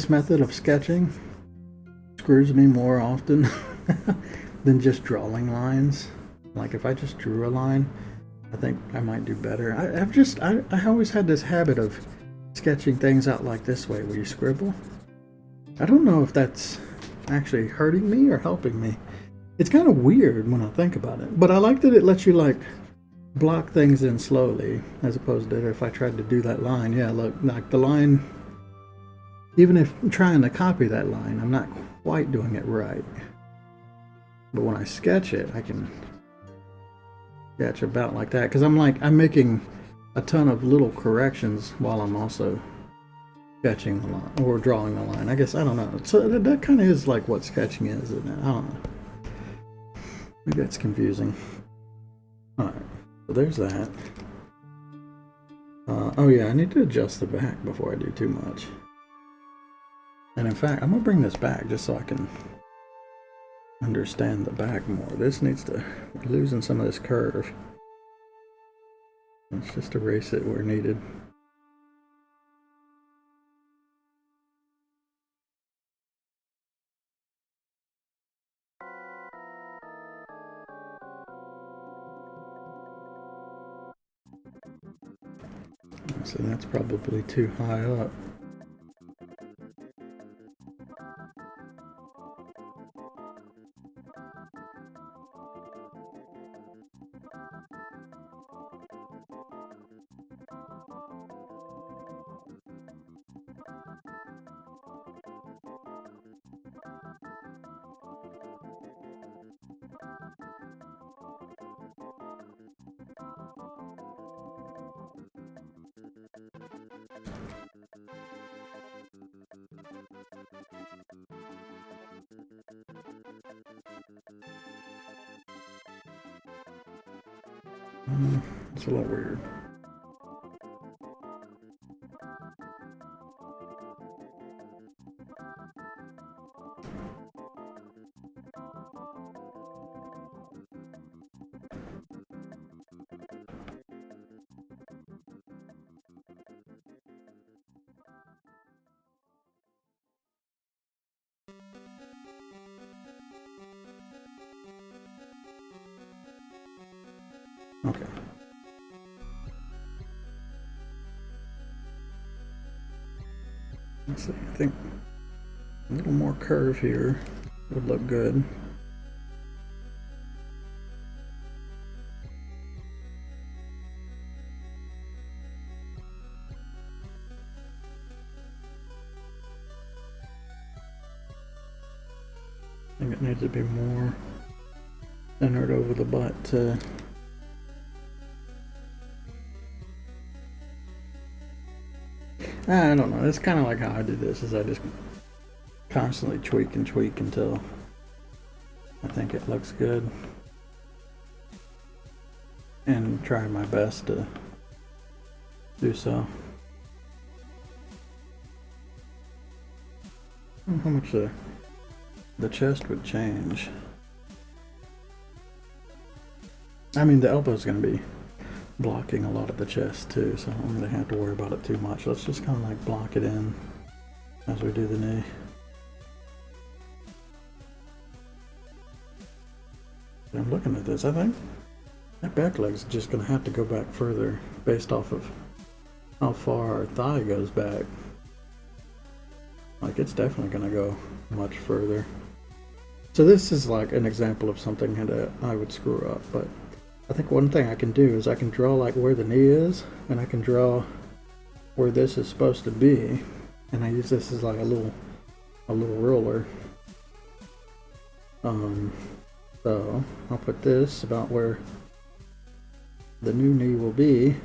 method of sketching screws me more often than just drawing lines. Like if I just drew a line, I think I might do better. I always had this habit of sketching things out like this way, where you scribble. I don't know if that's actually hurting me or helping me. It's kind of weird when I think about it, but I like that it lets you like block things in slowly as opposed to if I tried to do that line. Yeah, look, like the line, even if I'm trying to copy that line, I'm not quite doing it right. But when I sketch it, I can sketch about like that because I'm making a ton of little corrections while I'm also sketching the line or drawing the line. I guess I don't know. So that kind of is like what sketching is, isn't it? I don't know. Maybe that's confusing. All right, so there's that. Oh yeah, I need to adjust the back before I do too much. And in fact, I'm gonna bring this back just so I can understand the back more. This needs to, we're losing some of this curve. Let's just erase it where needed. So that's probably too high up. It's a little weird. Okay. Let's see, I think a little more curve here would look good. I think it needs to be more centered over the butt. I don't know. That's kind of like how I do this. Is I just constantly tweak and tweak until I think it looks good, and try my best to do so. I don't know how much the chest would change. I mean, the elbow's going to be blocking a lot of the chest too, so I don't really have to worry about it too much. Let's just kind of like block it in as we do the knee. I'm looking at this, I think that back leg's just going to have to go back further based off of how far our thigh goes back. Like, it's definitely going to go much further. So this is like an example of something that I would screw up, but I think one thing I can do is I can draw like where the knee is, and I can draw where this is supposed to be, and I use this as like a little ruler. So I'll put this about where the new knee will be.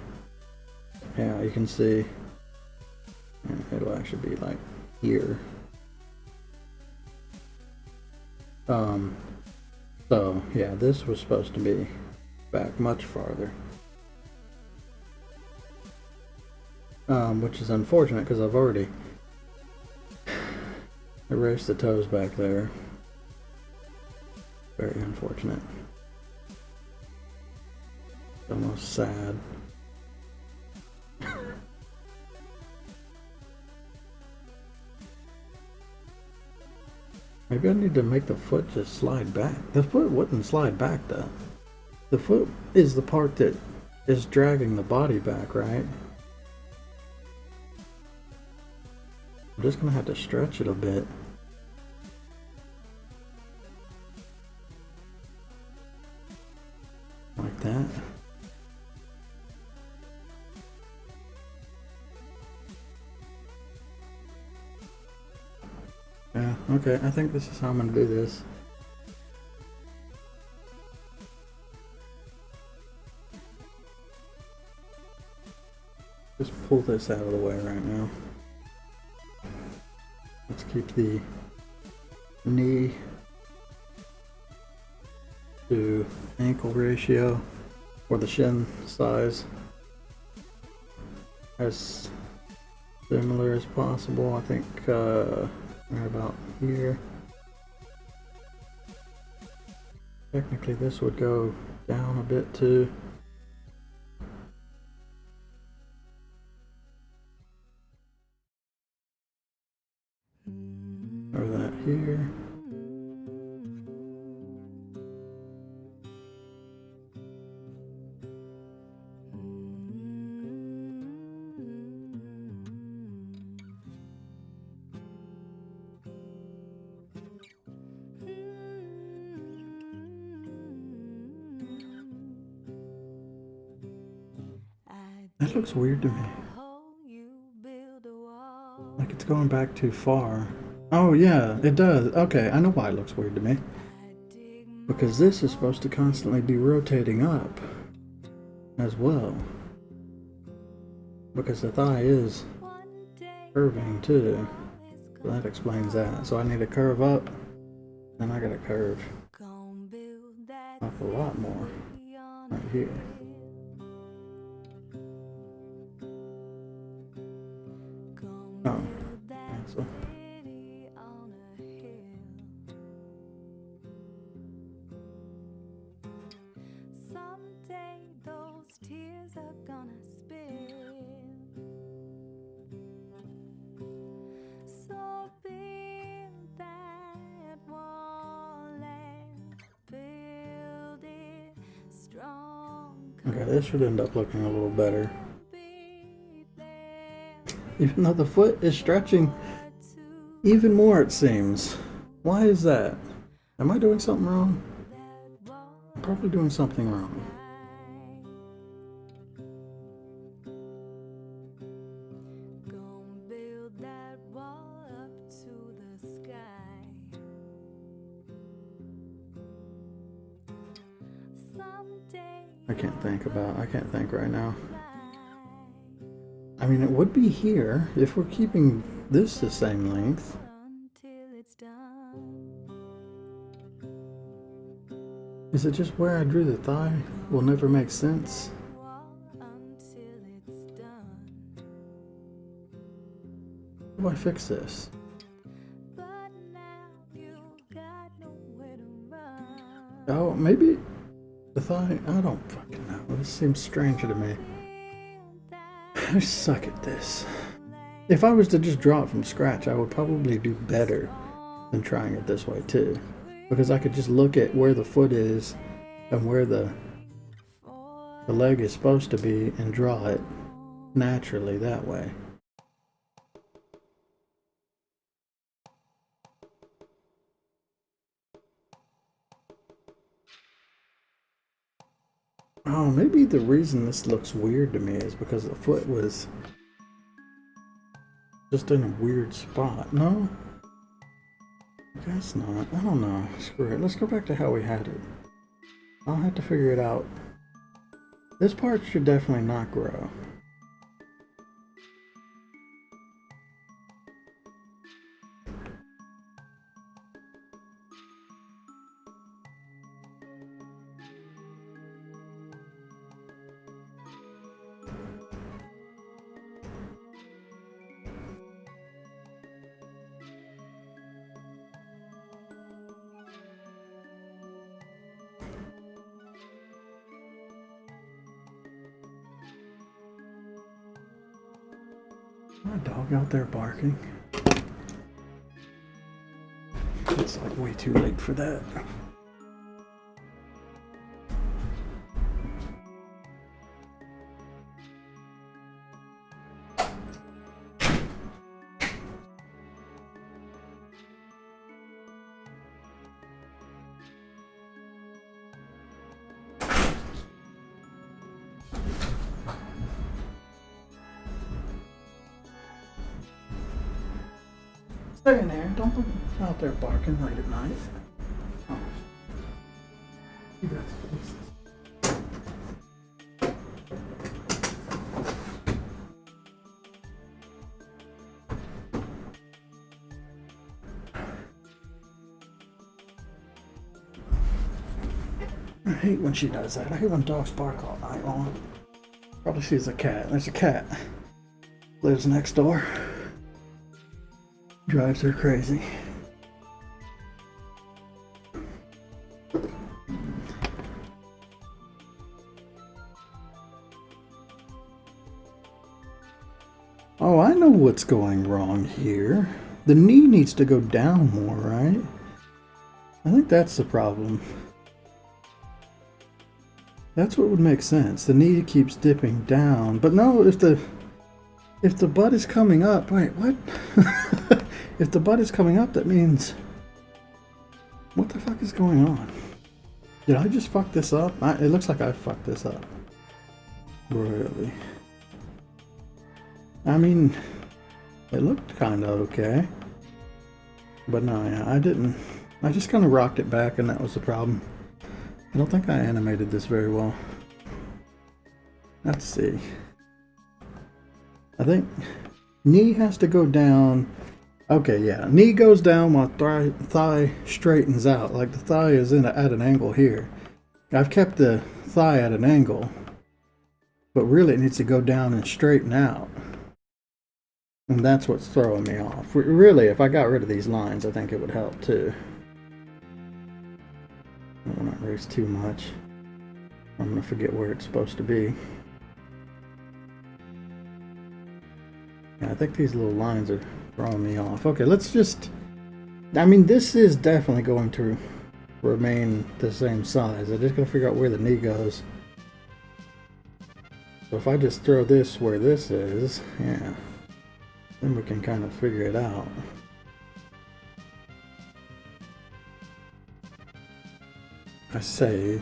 Yeah, you can see it'll actually be like here. So yeah, this was supposed to be back much farther, which is unfortunate because I've already erased the toes back there. Very unfortunate. Almost sad. Maybe I need to make the foot just slide back. The foot wouldn't slide back though. The foot is the part that is dragging the body back, right? I'm just gonna have to stretch it a bit. like that. Yeah, okay, I think this is how I'm gonna do this. Just pull this out of the way right now. Let's keep the knee to ankle ratio, or the shin size, as similar as possible. I think right about here. Technically this would go down a bit too. Or that here. That looks weird to me. Like it's going back too far. Oh yeah, it does. Okay, I know why it looks weird to me. Because this is supposed to constantly be rotating up as well. Because the thigh is curving too. So that explains that. So I need to curve up, and I gotta curve up a lot more right here. Oh, cancel. Someday those tears are gonna spill. So build that wall and build it strong. Okay, this should end up looking a little better. Even though the foot is stretching even more, it seems. Why is that? Am I doing something wrong? I'm probably doing something wrong. I can't think right now. I mean, it would be here if we're keeping this the same length. Is it just where I drew the thigh will never make sense? How do I fix this? Oh, maybe the thigh, I don't fucking know. This seems strange to me. I suck at this. If I was to just draw it from scratch, I would probably do better than trying it this way too. Because I could just look at where the foot is and where the leg is supposed to be and draw it naturally that way. Oh, maybe the reason this looks weird to me is because the foot was just in a weird spot. No? I guess not. I don't know. Screw it. Let's go back to how we had it. I'll have to figure it out. This part should definitely not grow. My dog out there barking. It's like way too late for that. Stay in there. Don't be out there barking late at night. Oh. You got this. I hate when she does that. I hate when dogs bark all night long. Probably sees a cat. There's a cat. Lives next door. Drives her crazy. Oh, I know what's going wrong here. The knee needs to go down more, right? I think that's the problem. That's what would make sense. The knee keeps dipping down. But no, if the butt is coming up, wait, what? If the butt is coming up, that means, what the fuck is going on? Did I just fuck this up? It looks like I fucked this up. Really? I mean, it looked kind of okay. But no, yeah, I didn't. I just kind of rocked it back and that was the problem. I don't think I animated this very well. Let's see. I think knee has to go down. Okay, yeah. Knee goes down while thigh straightens out. Like the thigh is at an angle here. I've kept the thigh at an angle. But really it needs to go down and straighten out. And that's what's throwing me off. Really, if I got rid of these lines, I think it would help too. I will not race too much. I'm going to forget where it's supposed to be. Yeah, I think these little lines are throwing me off. Okay, let's just... I mean, this is definitely going to remain the same size. I just got to figure out where the knee goes. So if I just throw this where this is, yeah, then we can kind of figure it out. I say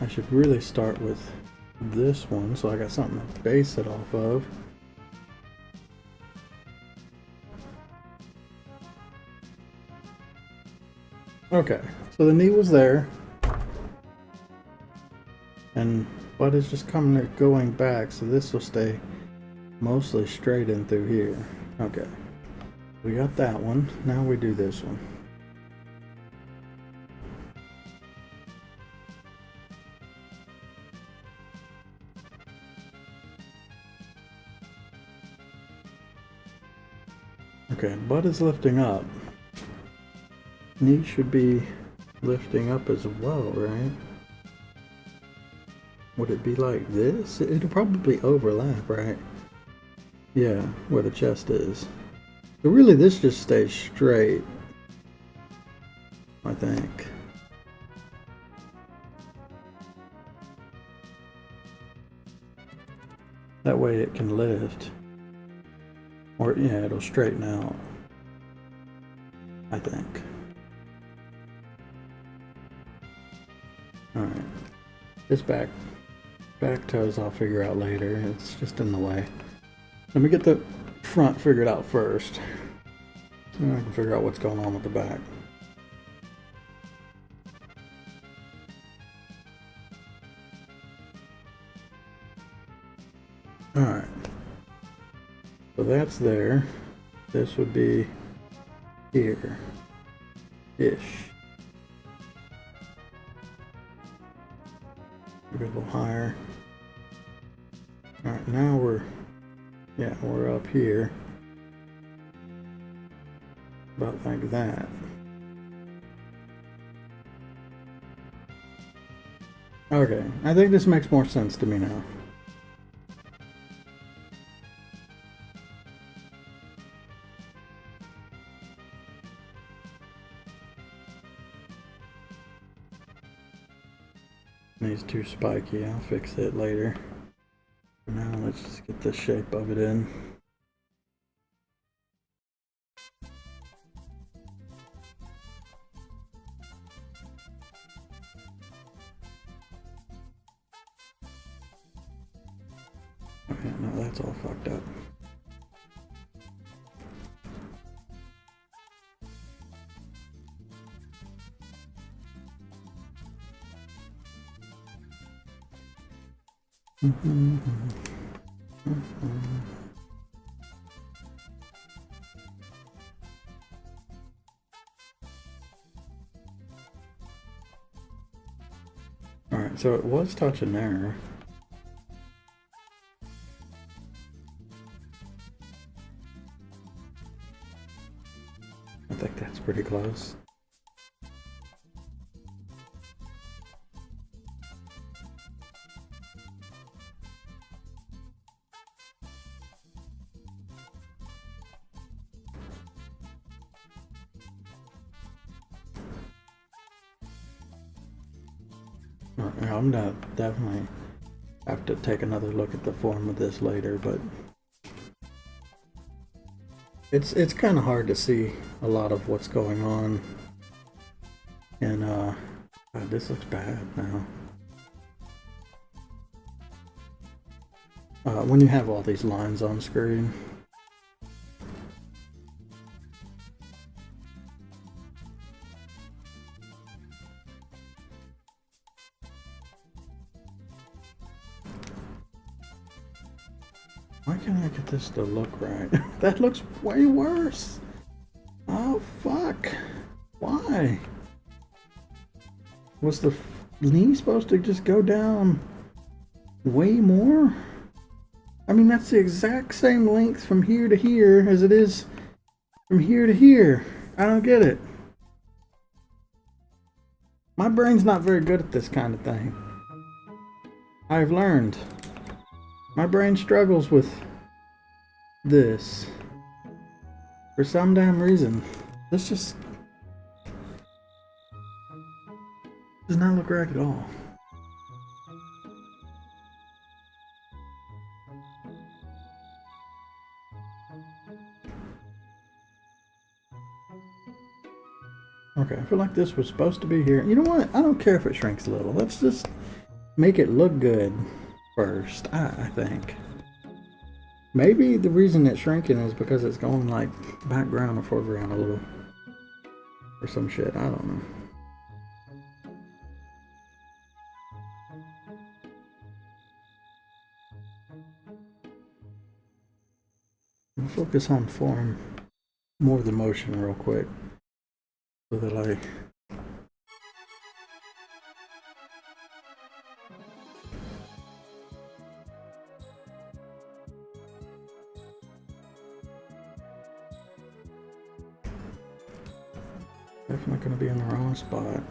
I should really start with this one so I got something to base it off of. Okay, so the knee was there and butt is just going back, so this will stay mostly straight in through here. Okay, we got that one. Now we do this one. Okay, butt is lifting up. Knee should be lifting up as well, right? Would it be like this? It'll probably overlap, right? Yeah, where the chest is. So really this just stays straight, I think. That way it can lift. Or, yeah, it'll straighten out, I think. Alright. This back toes I'll figure out later. It's just in the way. Let me get the front figured out first. Then I can figure out what's going on with the back. Alright. So that's there. This would be here. Ish. Maybe a little higher. Alright, now we're up here. About like that. Okay, I think this makes more sense to me now. It's too spiky, I'll fix it later. For now, let's just get the shape of it in. Okay, no, that's all fucked up. Alright, so it was touching there. I think that's pretty close. I'm gonna definitely have to take another look at the form of this later, but it's kind of hard to see a lot of what's going on, and God, this looks bad now. When you have all these lines on screen. Why can't I get this to look right? That looks way worse. Oh, fuck. Why? Was the knee supposed to just go down way more? I mean, that's the exact same length from here to here as it is from here to here. I don't get it. My brain's not very good at this kind of thing. I've learned. My brain struggles with this for some damn reason. This just does not look right at all. Okay, I feel like this was supposed to be here. You know what? I don't care if it shrinks a little. Let's just make it look good first, I think. Maybe the reason it's shrinking is because it's going like background or foreground a little. Or some shit, I don't know. I'll focus on form more than motion real quick. So that I definitely gonna be in the wrong spot.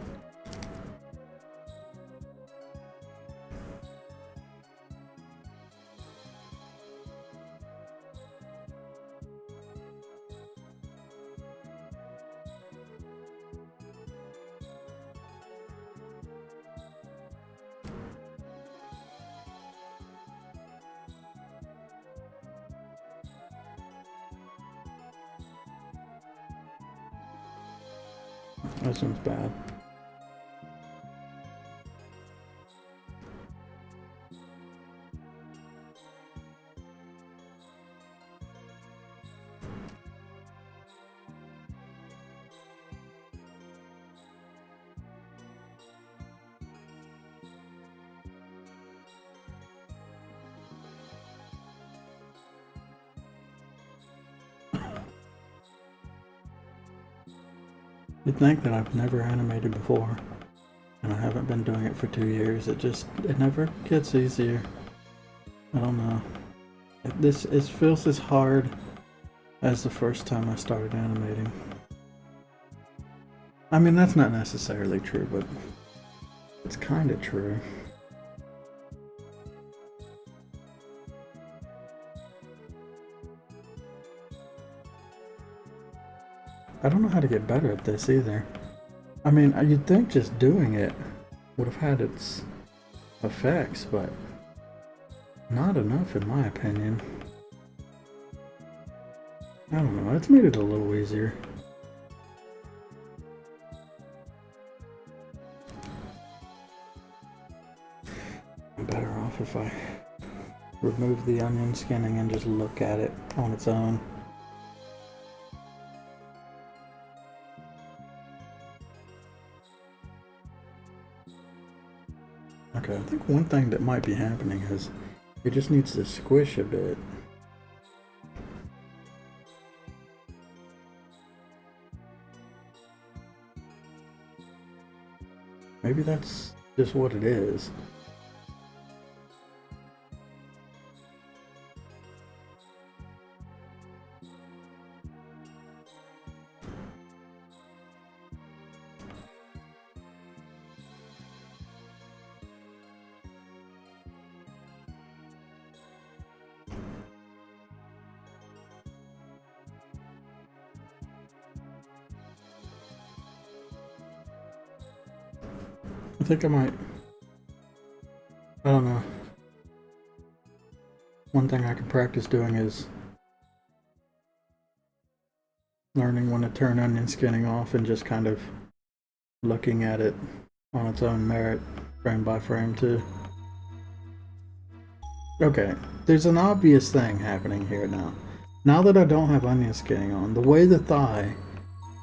That one's bad. You'd think that I've never animated before, and I haven't been doing it for 2 years. It never gets easier. I don't know. It feels as hard as the first time I started animating. I mean, that's not necessarily true, but it's kind of true. I don't know how to get better at this either. I mean, you'd think just doing it would have had its effects, but not enough in my opinion. I don't know, it's made it a little easier. I'm better off if I remove the onion skinning and just look at it on its own. Okay, I think one thing that might be happening is it just needs to squish a bit. Maybe that's just what it is. I think I might. I don't know. One thing I can practice doing is learning when to turn onion skinning off and just kind of looking at it on its own merit, frame by frame, too. Okay, there's an obvious thing happening here now. Now that I don't have onion skinning on, the way the thigh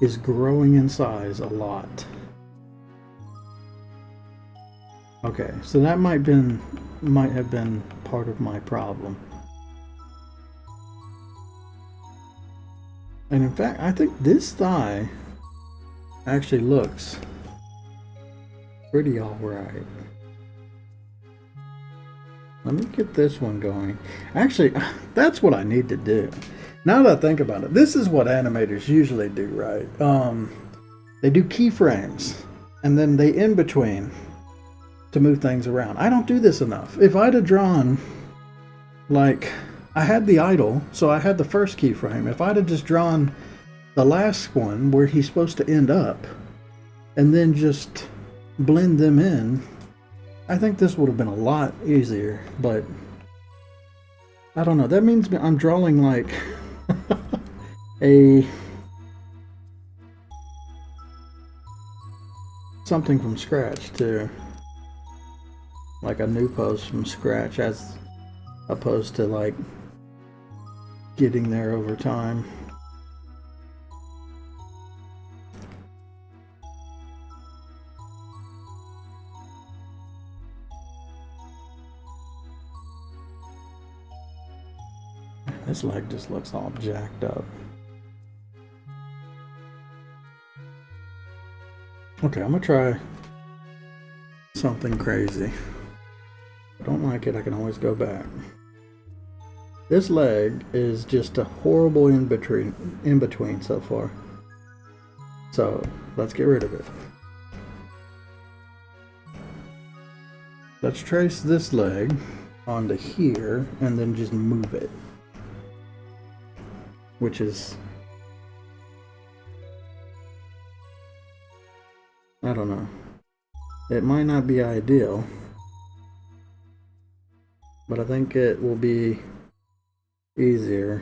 is growing in size a lot. Okay, so that might have been part of my problem. And in fact, I think this thigh actually looks pretty alright. Let me get this one going. Actually, that's what I need to do. Now that I think about it, this is what animators usually do, right? They do keyframes, and then they in between to move things around. I don't do this enough. If I'd have drawn, like, I had the idle, so I had the first keyframe. If I'd have just drawn the last one where he's supposed to end up, and then just blend them in, I think this would have been a lot easier, but I don't know. That means I'm drawing like a something from scratch too, like a new pose from scratch, as opposed to like getting there over time. This leg just looks all jacked up. Okay, I'm gonna try something crazy. If I don't like it, I can always go back. This leg is just a horrible in between so far. So let's get rid of it. Let's trace this leg onto here and then just move it. Which is, I don't know. It might not be ideal, but I think it will be easier.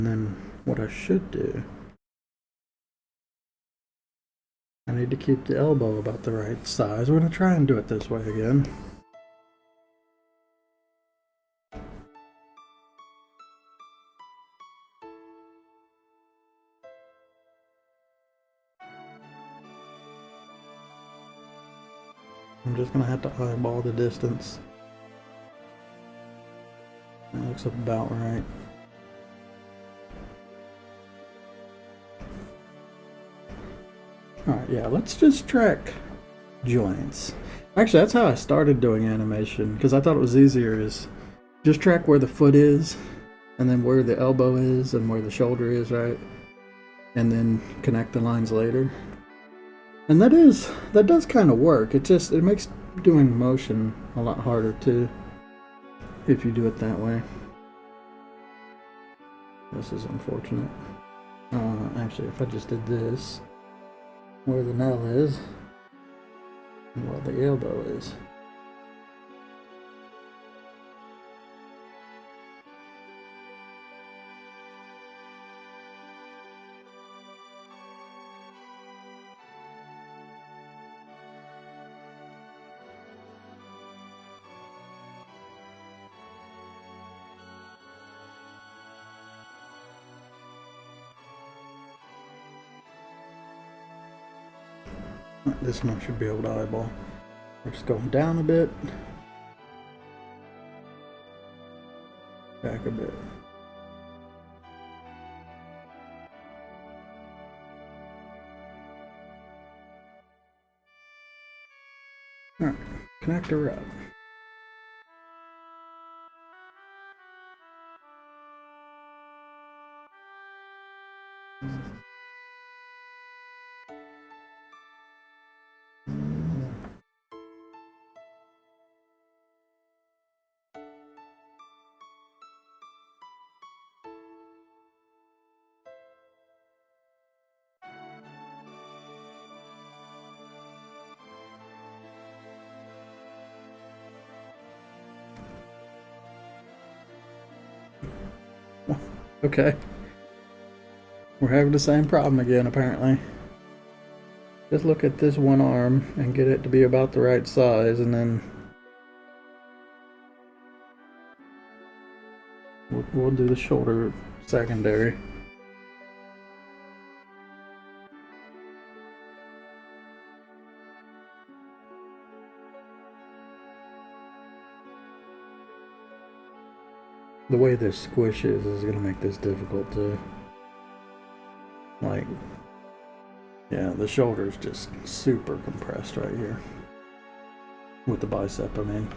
And then what I should do, I need to keep the elbow about the right size. We're going to try and do it this way again. I'm just going to have to eyeball the distance. That looks about right. Alright, yeah, let's just track joints. Actually, that's how I started doing animation, because I thought it was easier, is just track where the foot is, and then where the elbow is, and where the shoulder is, right? And then connect the lines later. And that does kind of work. It makes doing motion a lot harder too, if you do it that way. This is unfortunate. Actually, if I just did this, where the nail is, and where the elbow is. This one I should be able to eyeball. We're just going down a bit, back a bit. Alright, connector up. Okay. We're having the same problem again, apparently. Just look at this one arm and get it to be about the right size, and then we'll do the shoulder secondary. The way this squish is going to make this difficult too. Like, yeah, the shoulder's just super compressed right here. With the bicep, I mean.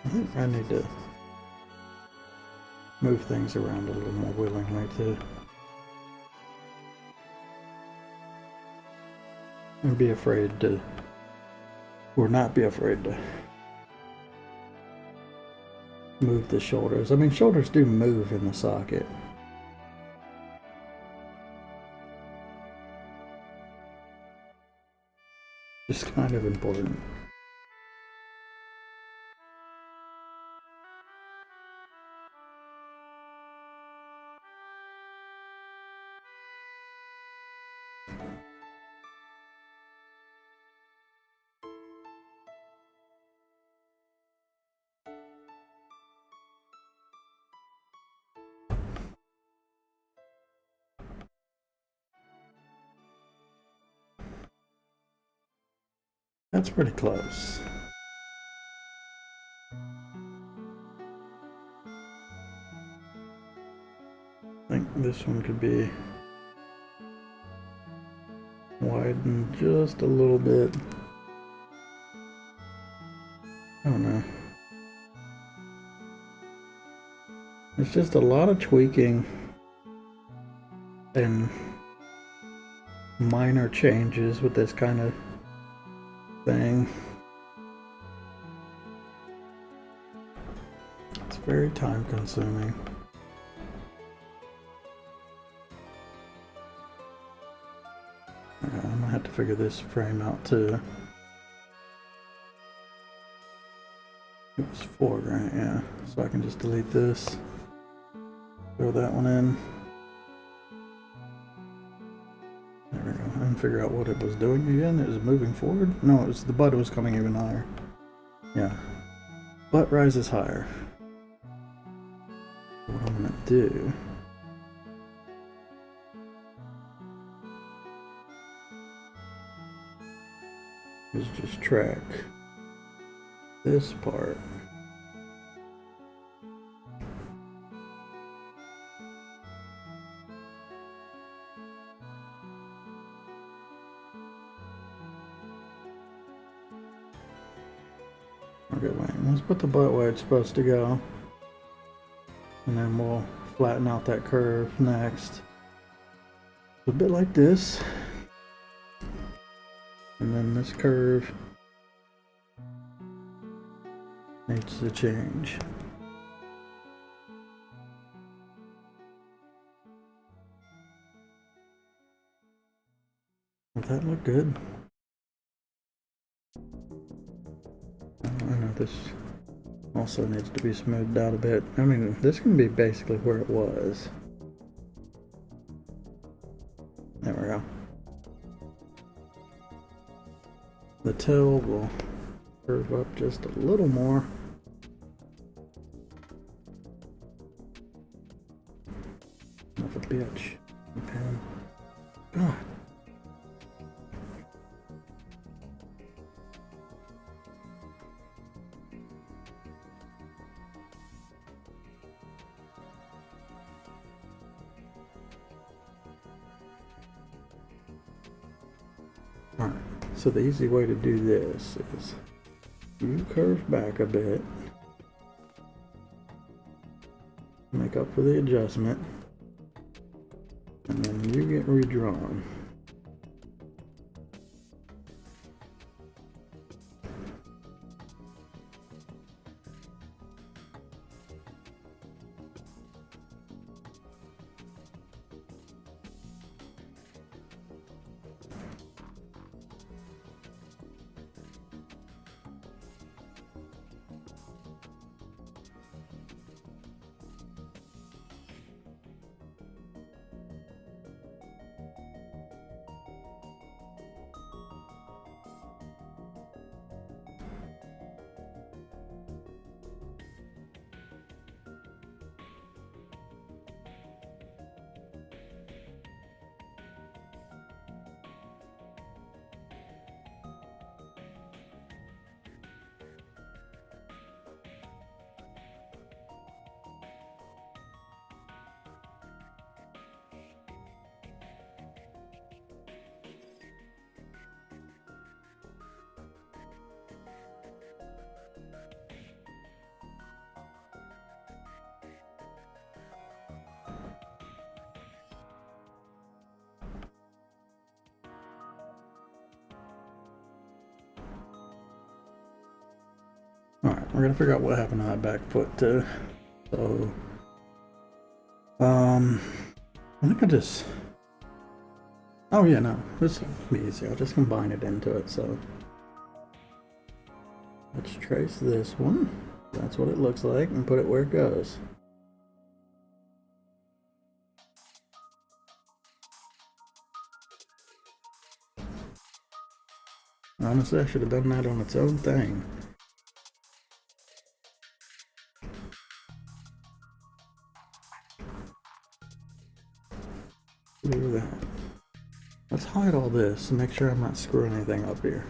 I think I need to move things around a little more willingly too. And be afraid to, or not be afraid to move the shoulders. I mean, shoulders do move in the socket. Just kind of important. That's pretty close. I think this one could be widened just a little bit. I don't know. It's just a lot of tweaking and minor changes with this kind of thing. It's very time consuming. I'm gonna have to figure this frame out too. It was $4 grand, yeah. So I can just delete this, throw that one in. There we go. And figure out what it was doing again. It was moving forward. No, it was the butt was coming even higher. Yeah. Butt rises higher. What I'm gonna do is just track this part. Okay, wait, let's put the butt where it's supposed to go. And then we'll flatten out that curve next. A bit like this. And then this curve needs to change. Does that look good? I know this also needs to be smoothed out a bit. I mean, this can be basically where it was. There we go. The tail will curve up just a little more. Of a bitch. Pen. God. Alright, so the easy way to do this is you curve back a bit, make up for the adjustment, and then you get redrawn. Alright, we're gonna figure out what happened to that back foot too. So, I think I just, oh yeah, no, this will be easy. I'll just combine it into it. So, let's trace this one. That's what it looks like, and put it where it goes. Honestly, I should have done that on its own thing. Do that. Let's hide all this and make sure I'm not screwing anything up here.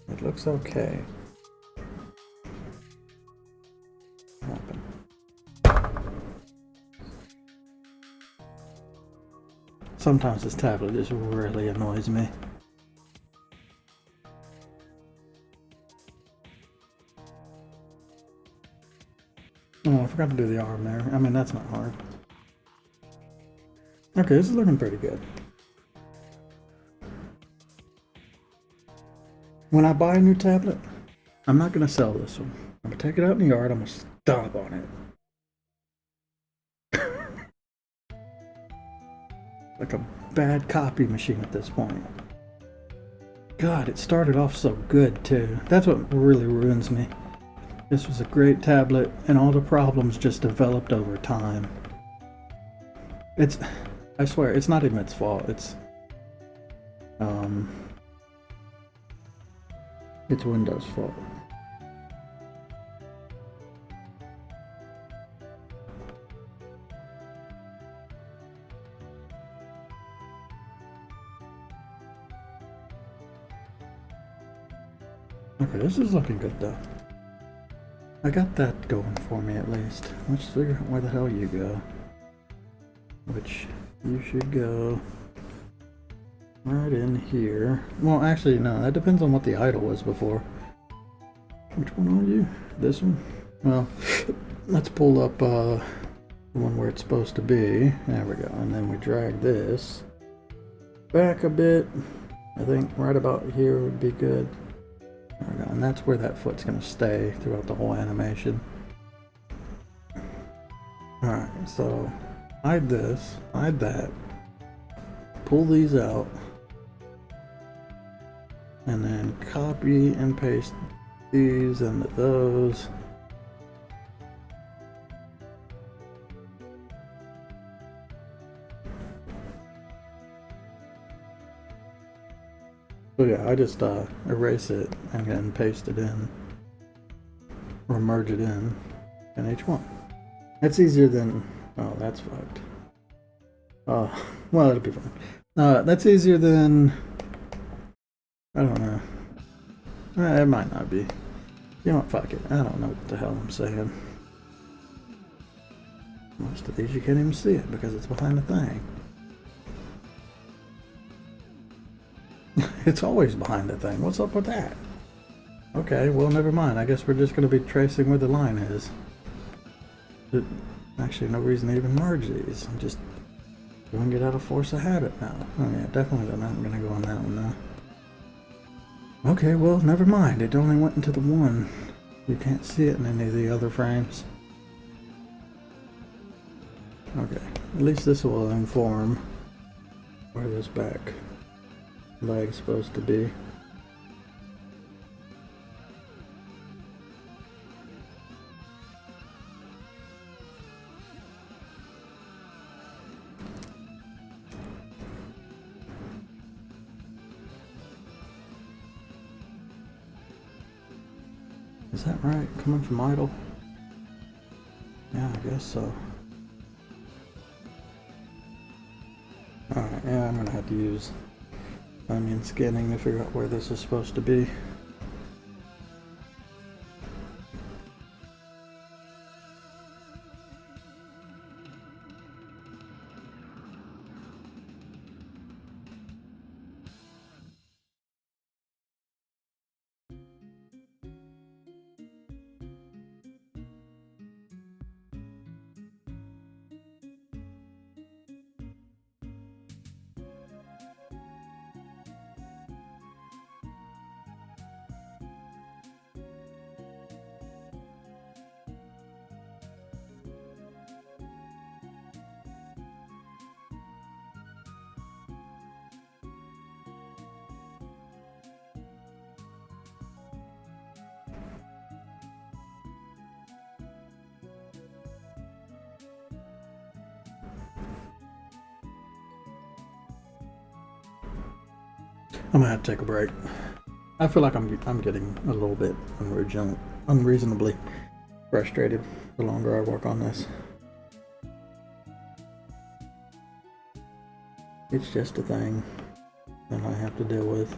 It looks okay. What happened? Sometimes this tablet just really annoys me. Oh, I forgot to do the arm there. I mean, that's not hard. Okay, this is looking pretty good. When I buy a new tablet, I'm not going to sell this one. I'm going to take it out in the yard. I'm going to stomp on it. like a bad copy machine at this point. God, it started off so good too. That's what really ruins me. This was a great tablet, and all the problems just developed over time. I swear, it's not even its fault. It's Windows' fault. Okay, this is looking good though. I got that going for me at least. Let's figure out where the hell you go. Which you should go right in here. Well, actually, no, that depends on what the idle was before. Which one are you? This one? Well, let's pull up the one where it's supposed to be. There we go. And then we drag this back a bit. I think right about here would be good. There we go. And that's where that foot's going to stay throughout the whole animation. Alright, so hide this, hide that, pull these out, and then copy and paste these into those. So yeah, I just erase it and then paste it in, or merge it in each one. That's easier than, oh, that's fucked. Well, it'll be fine. That's easier than, I don't know. It might not be. You know what, fuck it. I don't know what the hell I'm saying. Most of these you can't even see it because it's behind the thing. It's always behind the thing. What's up with that? Okay, well, never mind. I guess we're just going to be tracing where the line is. Actually, no reason to even merge these. I'm just doing it out of force of habit now. Oh yeah, definitely not going to go on that one now. Okay, well, never mind. It only went into the one. You can't see it in any of the other frames. Okay, at least this will inform where this back leg's supposed to be. Is that right? Coming from idle? Yeah, I guess so. Alright, yeah, I'm gonna have to use onion scanning to figure out where this is supposed to be. I'm gonna have to take a break. I feel like I'm getting a little bit unreasonably frustrated the longer I work on this. It's just a thing that I have to deal with.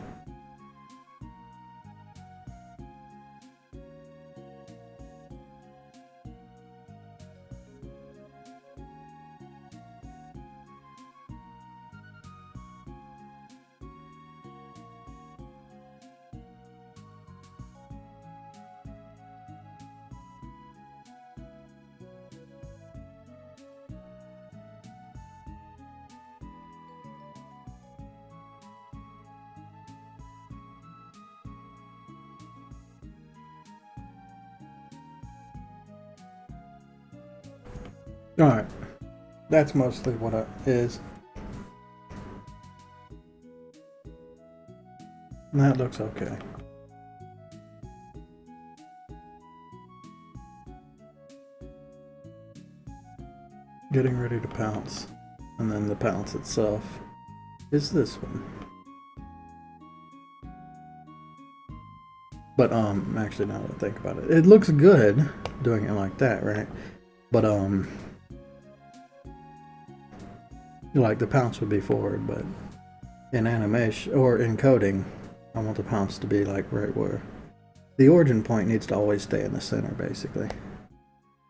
Alright, that's mostly what it is. That looks okay. Getting ready to pounce. And then the pounce itself is this one. But actually now that I think about it, it looks good doing it like that, right? But like the pounce would be forward, but in animation or in coding, I want the pounce to be like right where the origin point needs to always stay in the center, basically.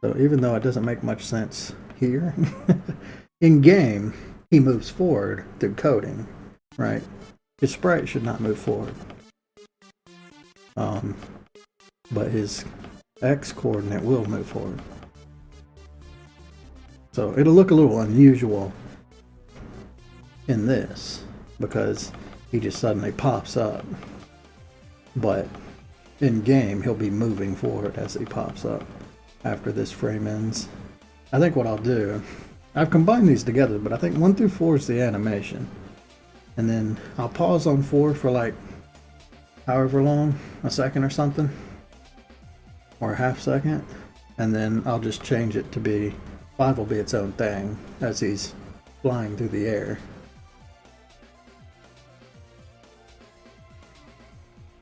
So even though it doesn't make much sense here, in game, he moves forward through coding, right? His sprite should not move forward. But his X coordinate will move forward. So it'll look a little unusual in this because he just suddenly pops up. But in game, he'll be moving forward as he pops up after this frame ends. I think what I'll do, I've combined these together, but I think 1 through 4 is the animation. And then I'll pause on 4 for like however long, a second or something, or a half second, and then I'll just change it to be 5 will be its own thing as he's flying through the air.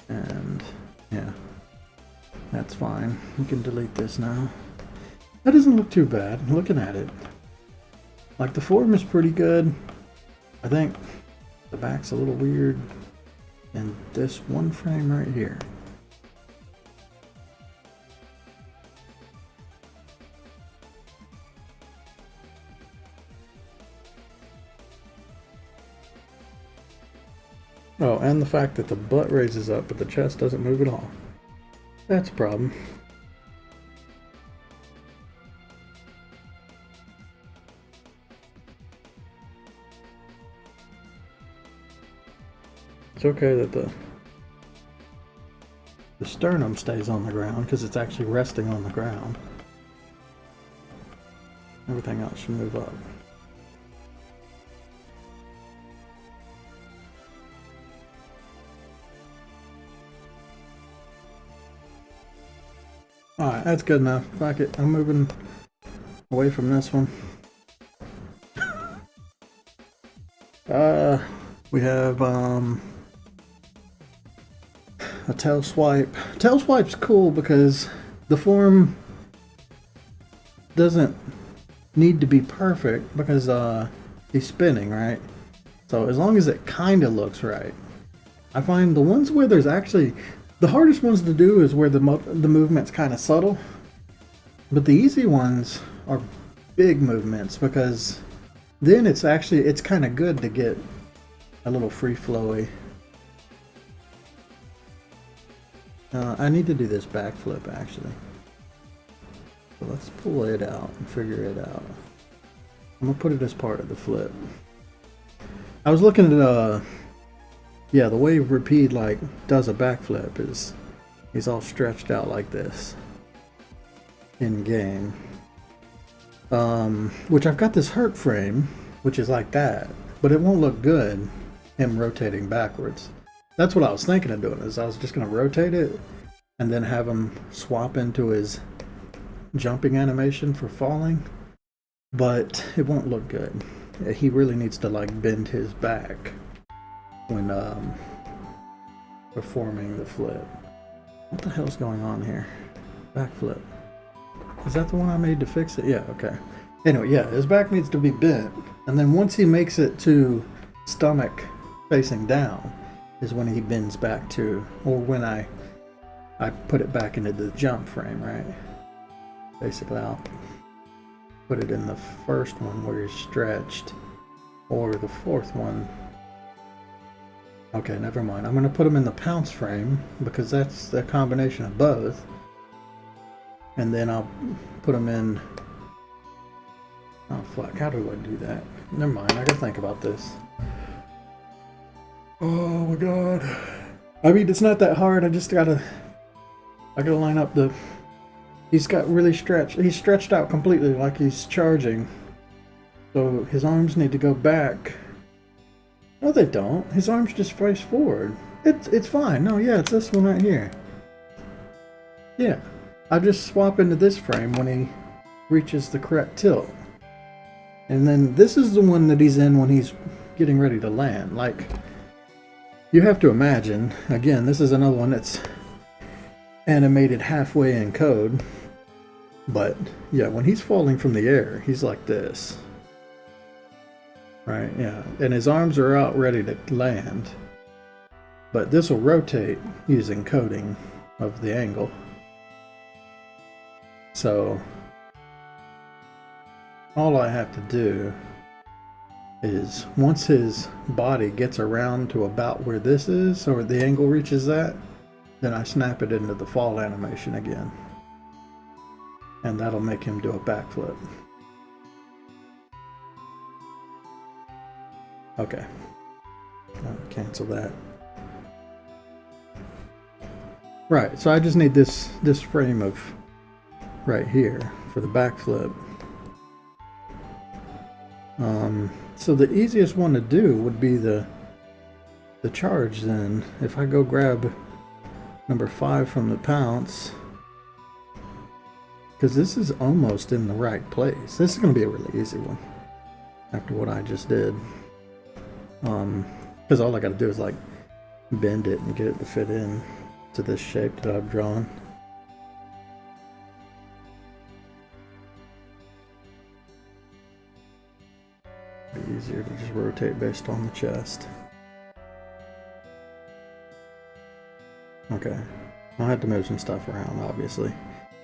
And yeah, that's fine. We can delete this now. That doesn't look too bad looking at it. Like the form is pretty good. I think the back's a little weird. And this one frame right here. Oh, and the fact that the butt raises up but the chest doesn't move at all. That's a problem. It's okay that the sternum stays on the ground because it's actually resting on the ground. Everything else should move up. Alright, that's good enough. Fuck it. I'm moving away from this one. We have a tail swipe. Tail swipe's cool because the form doesn't need to be perfect because he's spinning, right? So as long as it kind of looks right. I find the ones where there's actually the hardest ones to do is where the movement's kind of subtle, but the easy ones are big movements because then it's kind of good to get a little free flowy. I need to do this backflip actually. So let's pull it out and figure it out. I'm gonna put it as part of the flip. I was looking at yeah, the way Rapide like does a backflip is he's all stretched out like this in game. Which I've got this hurt frame, which is like that, but it won't look good him rotating backwards. That's what I was thinking of doing, is I was just gonna rotate it and then have him swap into his jumping animation for falling, but it won't look good. He really needs to like bend his back when performing the flip. What the hell's going on here? Backflip. Is that the one I made to fix it? Yeah, okay. Anyway, yeah, his back needs to be bent, and then once he makes it to stomach facing down is when he bends back to, or when I put it back into the jump frame, right? Basically, I'll put it in the first one where he's stretched, or the fourth one. Okay, never mind. I'm going to put him in the pounce frame because that's the combination of both. And then I'll put him in... Oh, fuck. How do I do that? Never mind. I got to think about this. Oh, my God. I mean, it's not that hard. I just got to... I got to line up the... He's got really stretched. He's stretched out completely like he's charging. So his arms need to go back. No, they don't. His arms just face forward. It's fine. No, yeah, it's this one right here. Yeah. I just swap into this frame when he reaches the correct tilt. And then this is the one that he's in when he's getting ready to land. Like, you have to imagine, again, this is another one that's animated halfway in code. But yeah, when he's falling from the air, he's like this. Right, yeah. And his arms are out ready to land. But this will rotate using coding of the angle. So all I have to do is, once his body gets around to about where this is, or the angle reaches that, then I snap it into the fall animation again. And that'll make him do a backflip. Okay. I'll cancel that. Right, so I just need this frame of right here for the backflip. So the easiest one to do would be the charge then. If I go grab number 5 from the pounce, because this is almost in the right place. This is going to be a really easy one after what I just did. Because all I got to do is like bend it and get it to fit in to this shape that I've drawn. Be easier to just rotate based on the chest. Okay, I'll have to move some stuff around, obviously.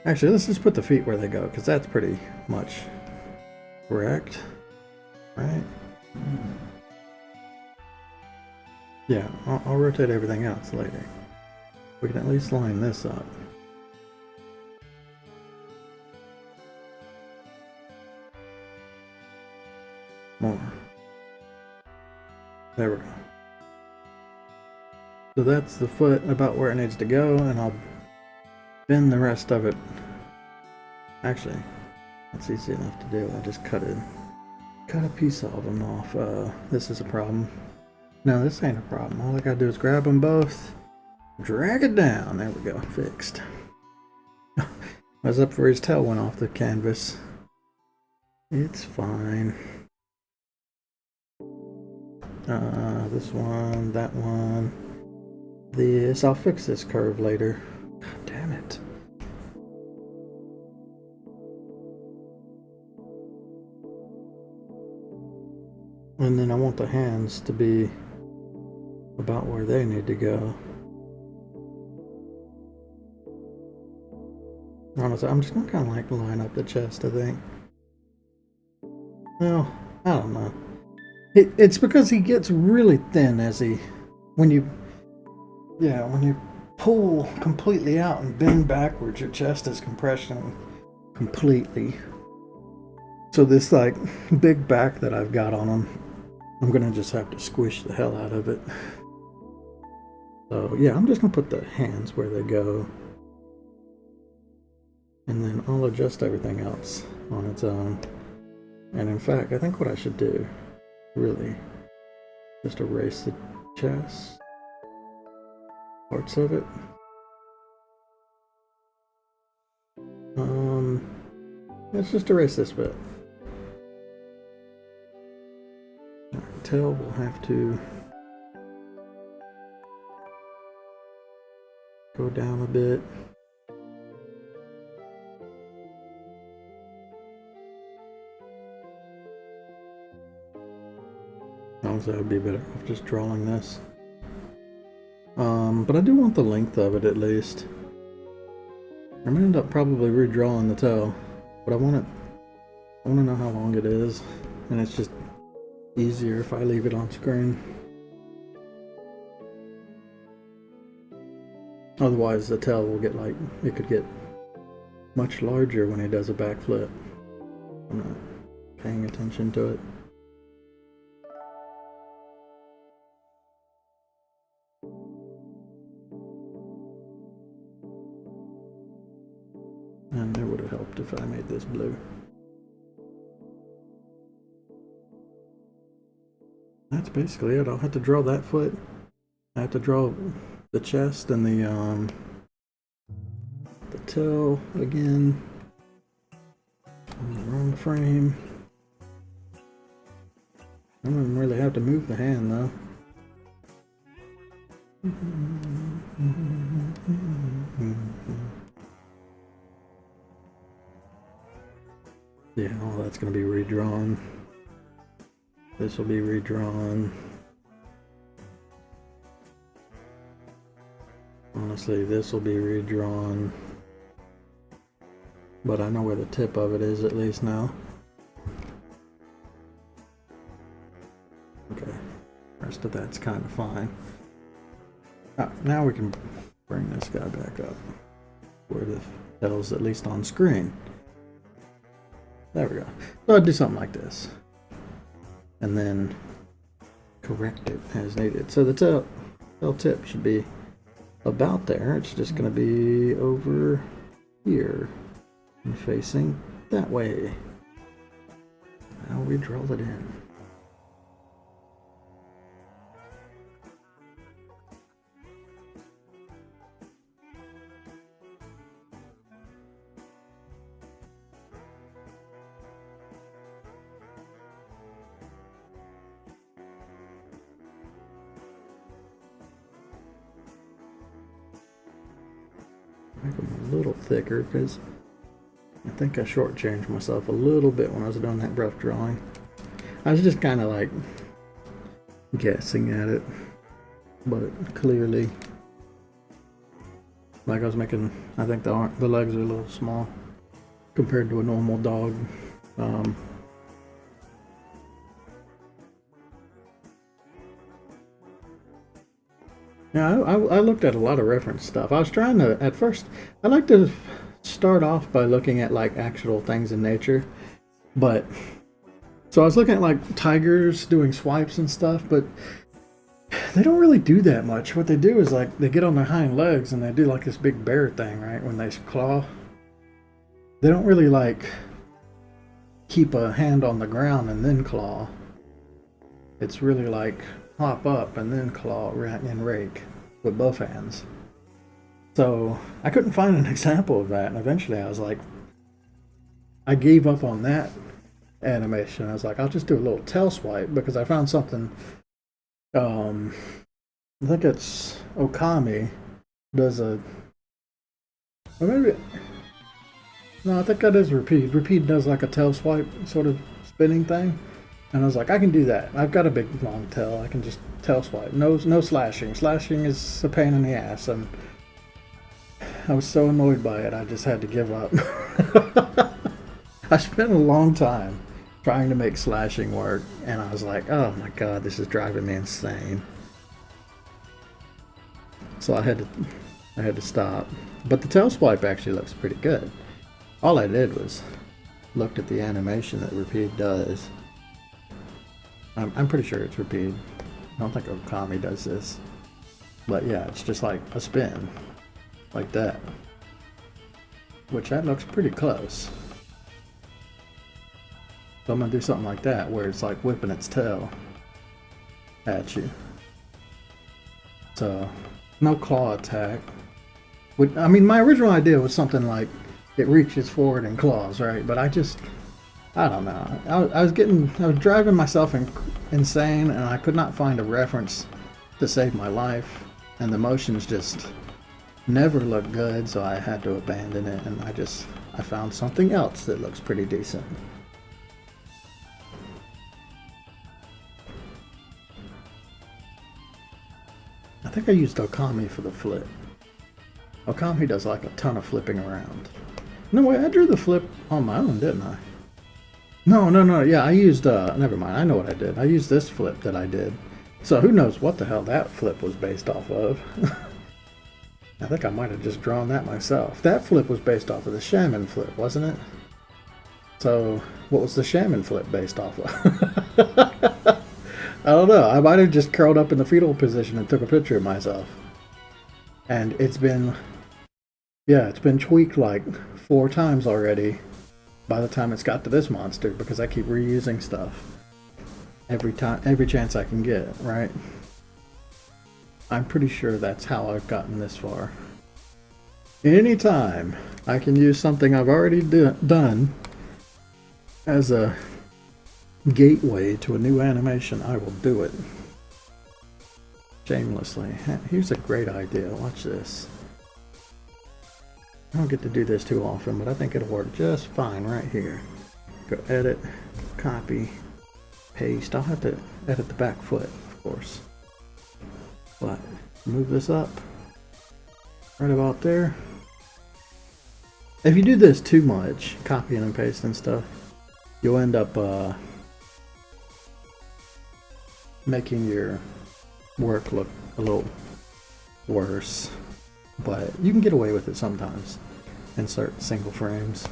Actually, let's just put the feet where they go, because that's pretty much correct, right? Yeah, I'll rotate everything else later. We can at least line this up. More. There we go. So that's the foot about where it needs to go, and I'll bend the rest of it. Actually, that's easy enough to do. I just cut a piece of them off. This is a problem. No, this ain't a problem. All I gotta do is grab them both, drag it down. There we go, fixed. I was up for his tail went off the canvas. It's fine. This one, that one, this. I'll fix this curve later. God damn it. And then I want the hands to be about where they need to go. Honestly, I'm just gonna kind of like line up the chest, I think. Well, I don't know. It's because he gets really thin as when you pull completely out and bend backwards, your chest is compression completely. So this like big back that I've got on him, I'm gonna just have to squish the hell out of it. So yeah, I'm just gonna put the hands where they go. And then I'll adjust everything else on its own. And in fact, I think what I should do, really, just erase the chest, parts of it. Let's just erase this bit. Tail will have to go down a bit. Honestly, I would be better off just drawing this. But I do want the length of it at least. I'm gonna end up probably redrawing the toe, but I want to know how long it is, and it's just easier if I leave it on screen. Otherwise, the tail will get like, it could get much larger when he does a backflip. I'm not paying attention to it. And it would have helped if I made this blue. That's basically it. I'll have to draw that foot have to draw the chest and the tail again. On the wrong frame. I don't really have to move the hand though. Yeah, all that's going to be redrawn. This will be redrawn. Honestly, this will be redrawn. But I know where the tip of it is at least now. Okay, rest of that's kind of fine. Now we can bring this guy back up where the tail's at least on screen. There we go. So I'd do something like this. And then correct it as needed. So the tail tip should be about there. It's just going to be over here and facing that way. Now we draw it in. Make them a little thicker because I think I shortchanged myself a little bit when I was doing that rough drawing. I was just kind of like guessing at it, but clearly, like I was making, I think the legs are a little small compared to a normal dog. Yeah, I looked at a lot of reference stuff. I was trying to, at first, I like to start off by looking at like actual things in nature. But, so I was looking at like tigers doing swipes and stuff, but they don't really do that much. What they do is like, they get on their hind legs and they do like this big bear thing, right? When they claw. They don't really like keep a hand on the ground and then claw. It's really like hop up and then claw and rake with both hands. So I couldn't find an example of that, and eventually I was like, I gave up on that animation. I was like, I'll just do a little tail swipe because I found something. I think it's Okami does a, or maybe no, I think that is Repeat. Repeat does like a tail swipe sort of spinning thing. And I was like, I can do that. I've got a big long tail. I can just tail swipe. No slashing. Slashing is a pain in the ass. And I was so annoyed by it, I just had to give up. I spent a long time trying to make slashing work. And I was like, oh my God, this is driving me insane. So I had to stop. But the tail swipe actually looks pretty good. All I did was looked at the animation that Repeat does. I'm pretty sure it's Repeat. I don't think Okami does this. But yeah, it's just like a spin. Like that. Which that looks pretty close. So I'm going to do something like that where it's like whipping its tail at you. So, no claw attack. I mean, my original idea was something like it reaches forward and claws, right? But I don't know. I was driving myself insane, and I could not find a reference to save my life, and the motions just never looked good, so I had to abandon it, and I found something else that looks pretty decent. I think I used Okami for the flip. Okami does like a ton of flipping around. No way, I drew the flip on my own, didn't I? No, yeah, I used, never mind, I know what I did. I used this flip that I did. So who knows what the hell that flip was based off of. I think I might have just drawn that myself. That flip was based off of the shaman flip, wasn't it? So, what was the shaman flip based off of? I don't know, I might have just curled up in the fetal position and took a picture of myself. And it's been tweaked like 4 times already. By the time it's got to this monster, because I keep reusing stuff every chance I can get, right? I'm pretty sure that's how I've gotten this far. Anytime I can use something I've already done as a gateway to a new animation, I will do it. Shamelessly. Here's a great idea. Watch this. I don't get to do this too often, but I think it'll work just fine right here. Go edit, copy, paste. I'll have to edit the back foot, of course. But move this up right about there. If you do this too much, copying and pasting stuff, you'll end up making your work look a little worse. But you can get away with it sometimes. Insert single frames.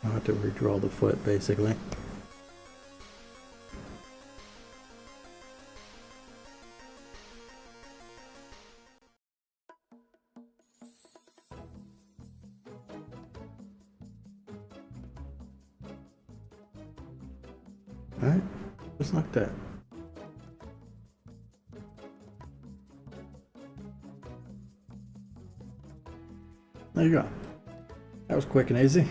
I'll have to redraw the foot basically. Alright, just like that. There you go. That was quick and easy.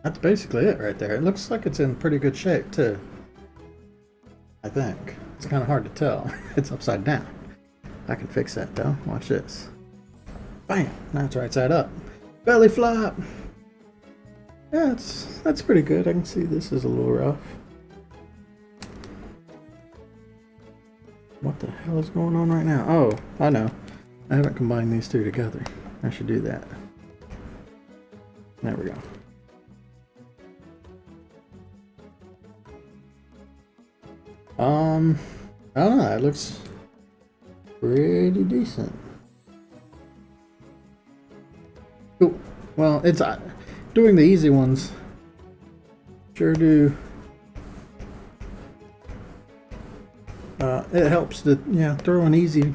That's basically it right there. It looks like it's in pretty good shape too. I think. It's kind of hard to tell. It's upside down. I can fix that though. Watch this. Bam! Now it's right side up. Belly flop! Yeah, that's pretty good. I can see this is a little rough. What the hell is going on right now? Oh, I know. I haven't combined these two together. I should do that. There we go. I don't know. It looks pretty decent. Cool. Well, it's doing the easy ones. Sure do. It helps to throw an easy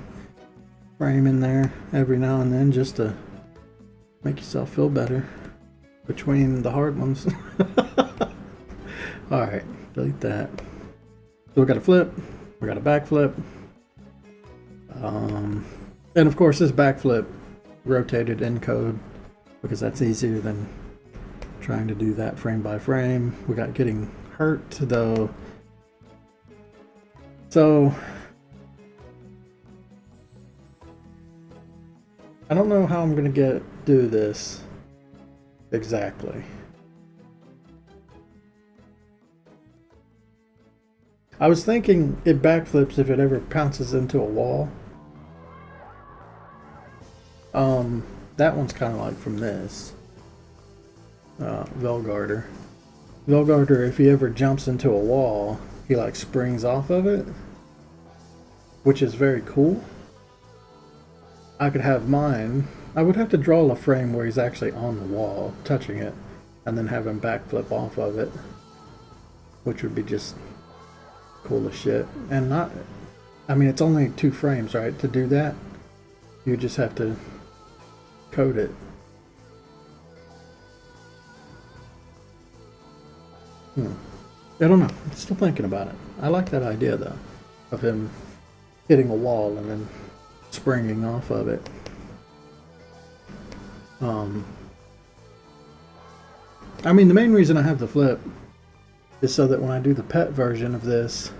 frame in there every now and then just to make yourself feel better between the hard ones. All right, delete that. So we got a flip, we got a back flip, and of course this back flip rotated in code because that's easier than trying to do that frame by frame. We got getting hurt though. So I don't know how I'm gonna do this exactly. I was thinking it backflips if it ever pounces into a wall. That one's kind of like from this Velgarder. Velgarder, if he ever jumps into a wall, he like springs off of it, which is very cool. I could have mine. I would have to draw a frame where he's actually on the wall, touching it, and then have him backflip off of it, which would be just cool as shit. And not, I mean, it's only 2 frames, right? To do that, you just have to code it. I don't know. I'm still thinking about it. I like that idea though, of him hitting a wall and then springing off of it. I mean, the main reason I have the flip is so that when I do the pet version of this,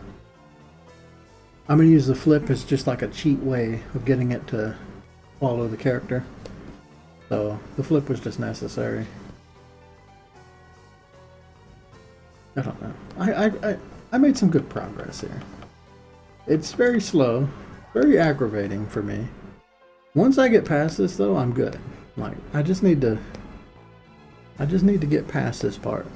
I'm going to use the flip as just like a cheat way of getting it to follow the character. So the flip was just necessary. I don't know. I made some good progress here. It's very slow, very aggravating for me. Once I get past this though, I'm good. Like, I just need to get past this part.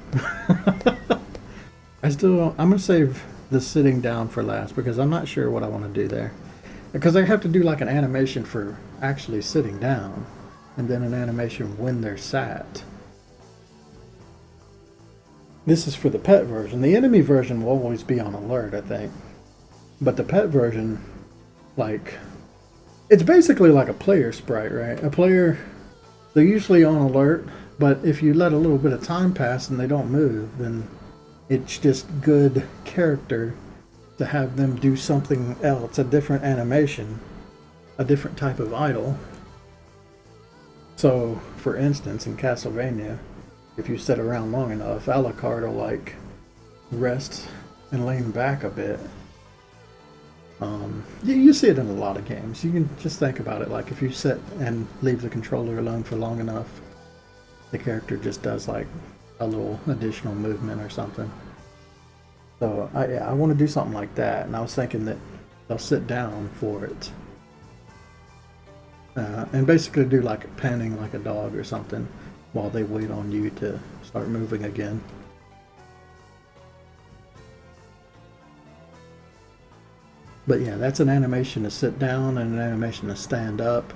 I'm gonna save the sitting down for last because I'm not sure what I want to do there. Because I have to do like an animation for actually sitting down, and then an animation when they're sat. This is for the pet version. The enemy version will always be on alert, I think. But the pet version, like, it's basically like a player sprite, right? A player, they're usually on alert But if you let a little bit of time pass and they don't move, then it's just good character to have them do something else, a different animation, a different type of idol. So, for instance, in Castlevania, if you sit around long enough, Alucard will like rest and lean back a bit. You see it in a lot of games. You can just think about it, like if you sit and leave the controller alone for long enough, the character just does like a little additional movement or something. So I want to do something like that, and I was thinking that they'll sit down for it. And basically do like panning like a dog or something while they wait on you to start moving again. But yeah, that's an animation to sit down and an animation to stand up.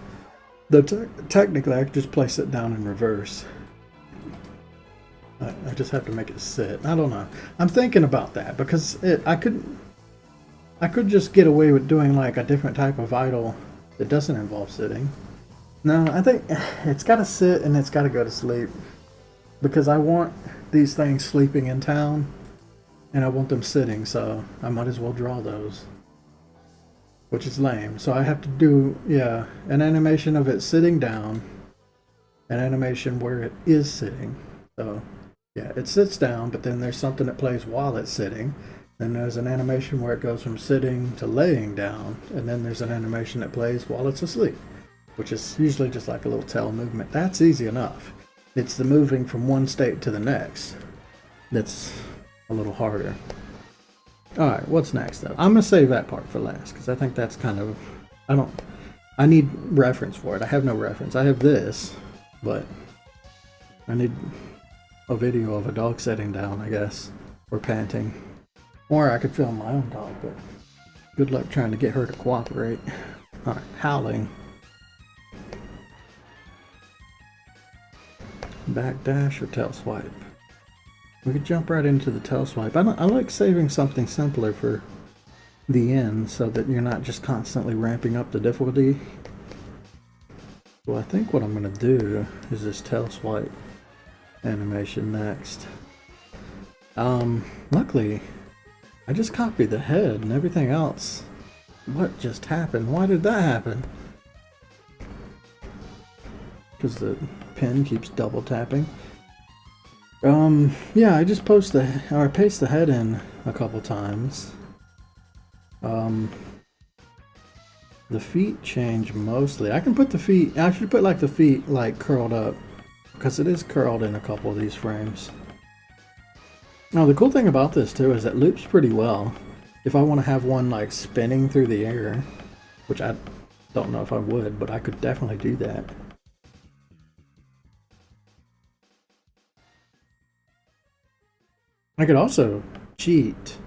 Technically, I could just play sit down in reverse. I just have to make it sit. I don't know. I'm thinking about that because I could just get away with doing like a different type of idol that doesn't involve sitting. No, I think it's got to sit and it's got to go to sleep because I want these things sleeping in town and I want them sitting, so I might as well draw those. Which is lame. So I have to do, yeah, an animation of it sitting down, an animation where it is sitting. So, yeah, it sits down, but then there's something that plays while it's sitting. Then there's an animation where it goes from sitting to laying down, and then there's an animation that plays while it's asleep, which is usually just like a little tail movement. That's easy enough. It's the moving from one state to the next that's a little harder. Alright, what's next though? I'm gonna save that part for last because I think that's kind of, I need reference for it. I have no reference. I have this, but I need a video of a dog sitting down, I guess, or panting. Or I could film my own dog, but good luck trying to get her to cooperate. Alright, howling. Backdash or tail swipe? We could jump right into the tail swipe. I like saving something simpler for the end so that you're not just constantly ramping up the difficulty. So I think what I'm going to do is this tail swipe animation next. Luckily, I just copied the head and everything else. What just happened? Why did that happen? Because the pen keeps double tapping. Yeah, I just paste the head in a couple times. The feet change mostly. I can put the feet, I should put like the feet like curled up because it is curled in a couple of these frames. Now the cool thing about this too is it loops pretty well. If I want to have one like spinning through the air, which I don't know if I would, but I could definitely do that. I could also cheat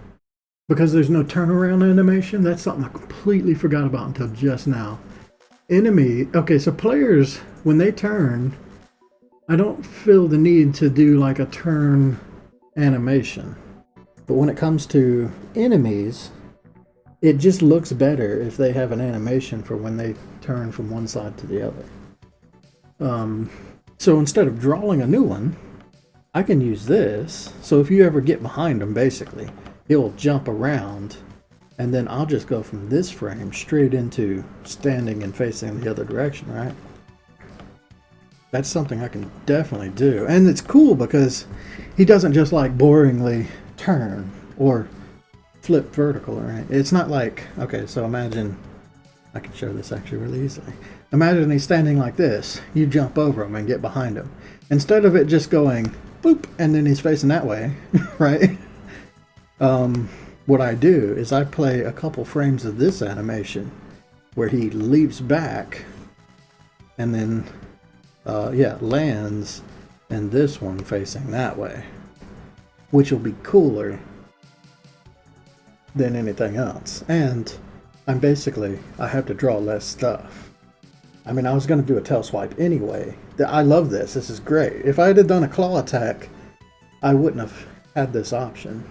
because there's no turnaround animation. That's something I completely forgot about until just now. Okay, so players, when they turn, I don't feel the need to do like a turn animation. But when it comes to enemies, it just looks better if they have an animation for when they turn from one side to the other. So instead of drawing a new one, I can use this, so if you ever get behind them, basically, it will jump around, and then I'll just go from this frame straight into standing and facing the other direction, right? That's something I can definitely do. And it's cool because he doesn't just like boringly turn or flip vertical, right? It's not like, okay, so imagine, I can show this actually really easily. Imagine he's standing like this, you jump over him and get behind him. Instead of it just going boop, and then he's facing that way, right? What I do is I play a couple frames of this animation where he leaps back and then, lands in this one facing that way, which will be cooler than anything else. And I have to draw less stuff. I mean, I was going to do a tail swipe anyway. I love this. This is great. If I had done a claw attack, I wouldn't have had this option.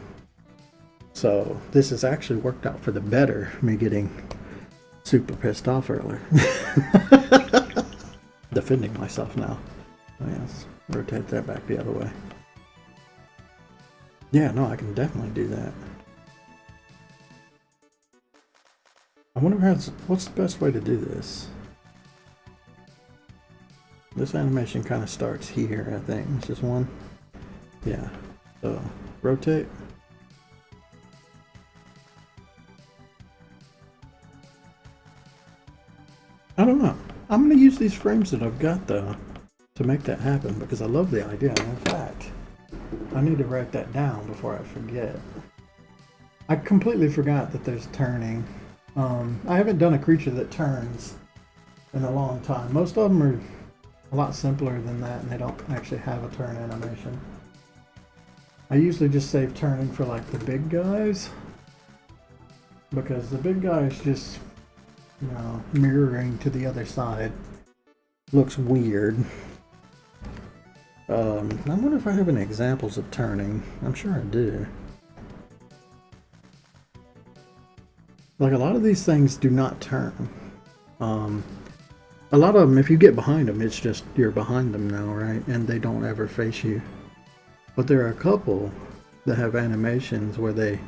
So this has actually worked out for the better, me getting super pissed off earlier. Defending myself now. Oh, yes. Rotate that back the other way. Yeah, no, I can definitely do that. I wonder what's the best way to do this. This animation kind of starts here, I think. It's just one. Yeah. So, rotate. I don't know. I'm going to use these frames that I've got, though, to make that happen, because I love the idea. In fact, I need to write that down before I forget. I completely forgot that there's turning. I haven't done a creature that turns in a long time. Most of them are a lot simpler than that, and they don't actually have a turn animation. I usually just save turning for like the big guys, because the big guys just, you know, mirroring to the other side looks weird. I wonder if I have any examples of turning. I'm sure I do. Like, a lot of these things do not turn. A lot of them, if you get behind them, it's just you're behind them now, right? And they don't ever face you. But there are a couple that have animations where they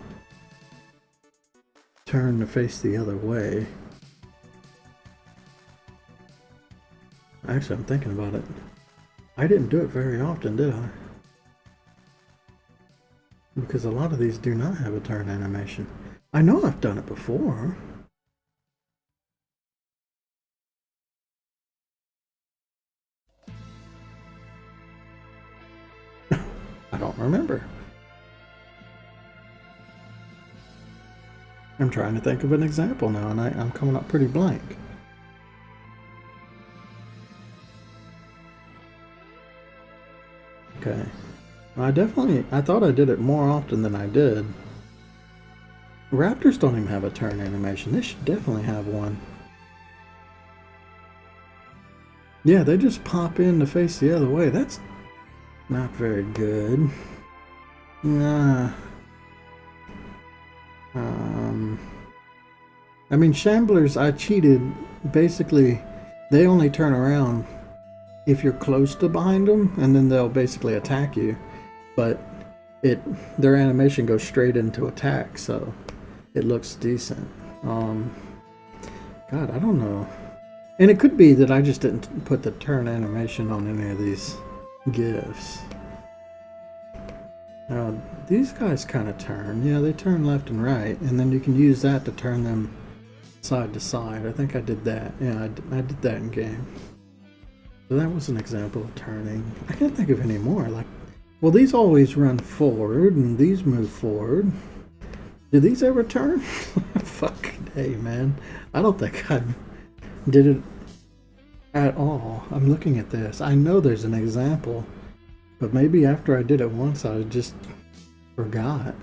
turn to face the other way. Actually, I'm thinking about it. I didn't do it very often, did I? Because a lot of these do not have a turn animation. I know I've done it before. I don't remember. I'm trying to think of an example now, and I'm coming up pretty blank. Okay. I thought I did it more often than I did. Raptors don't even have a turn animation. They should definitely have one. Yeah, they just pop in to face the other way. That's not very good. Nah. I mean, Shamblers, I cheated. Basically, they only turn around if you're close to behind them, and then they'll basically attack you. But their animation goes straight into attack, so it looks decent. God, I don't know. And it could be that I just didn't put the turn animation on any of these GIFs. These guys kind of turn. Yeah, they turn left and right, and then you can use that to turn them side to side. I think I did that. Yeah, I did that in game. So that was an example of turning. I can't think of any more. Like, well, these always run forward, and these move forward. Do these ever turn? Fuck, hey, man. I don't think I did it at all. I'm looking at this. I know there's an example, but maybe after I did it once, I just forgot.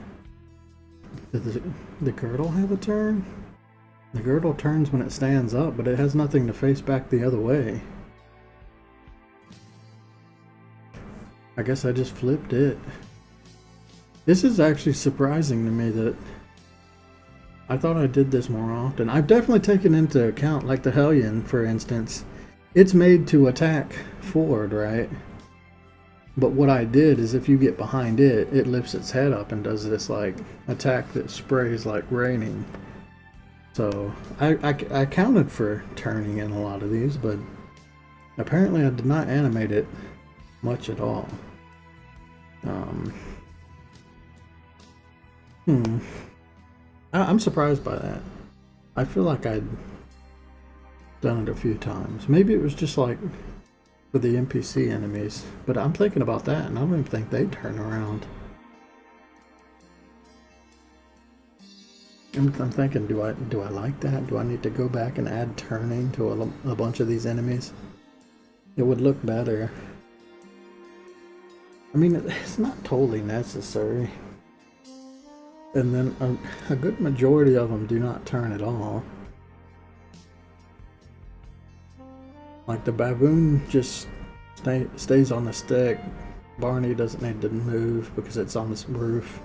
Does the girdle have a turn? The girdle turns when it stands up, but it has nothing to face back the other way. I guess I just flipped it. This is actually surprising to me that I thought I did this more often. I've definitely taken into account, like the Hellion, for instance. It's made to attack forward, right? But what I did is if you get behind it, it lifts its head up and does this like attack that sprays like raining. So I accounted for turning in a lot of these, but apparently I did not animate it much at all. I'm surprised by that. I feel like I'd done it a few times. Maybe it was just like for the NPC enemies, but I'm thinking about that and I don't even think they turn around. I'm thinking, do I like that? Do I need to go back and add turning to a bunch of these enemies? It would look better. I mean, it's not totally necessary. And then a good majority of them do not turn at all. Like the baboon just stays on the stick. Barney doesn't need to move because it's on this roof.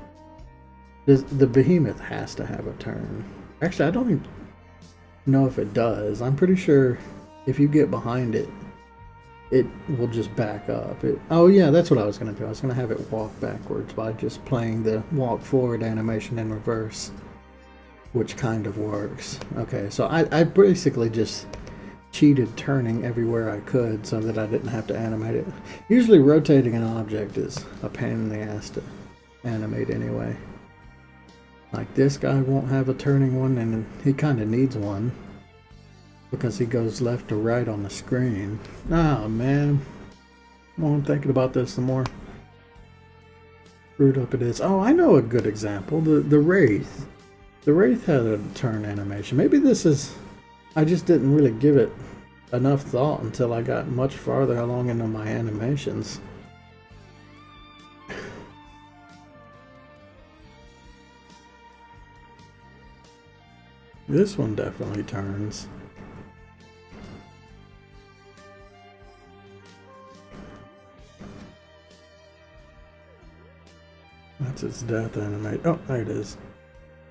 The behemoth has to have a turn. Actually, I don't even know if it does. I'm pretty sure if you get behind it, it will just back up. Oh yeah, that's what I was going to do. I was going to have it walk backwards by just playing the walk forward animation in reverse, which kind of works. Okay, so I basically just cheated turning everywhere I could so that I didn't have to animate it. Usually rotating an object is a pain in the ass to animate anyway. Like this guy won't have a turning one, and he kind of needs one because he goes left to right on the screen. Ah, man. The more I'm thinking about this, the more screwed up it is. Oh, I know a good example. The Wraith. The Wraith had a turn animation. Maybe this is... I just didn't really give it enough thought until I got much farther along into my animations. This one definitely turns. That's its death animate. Oh, there it is.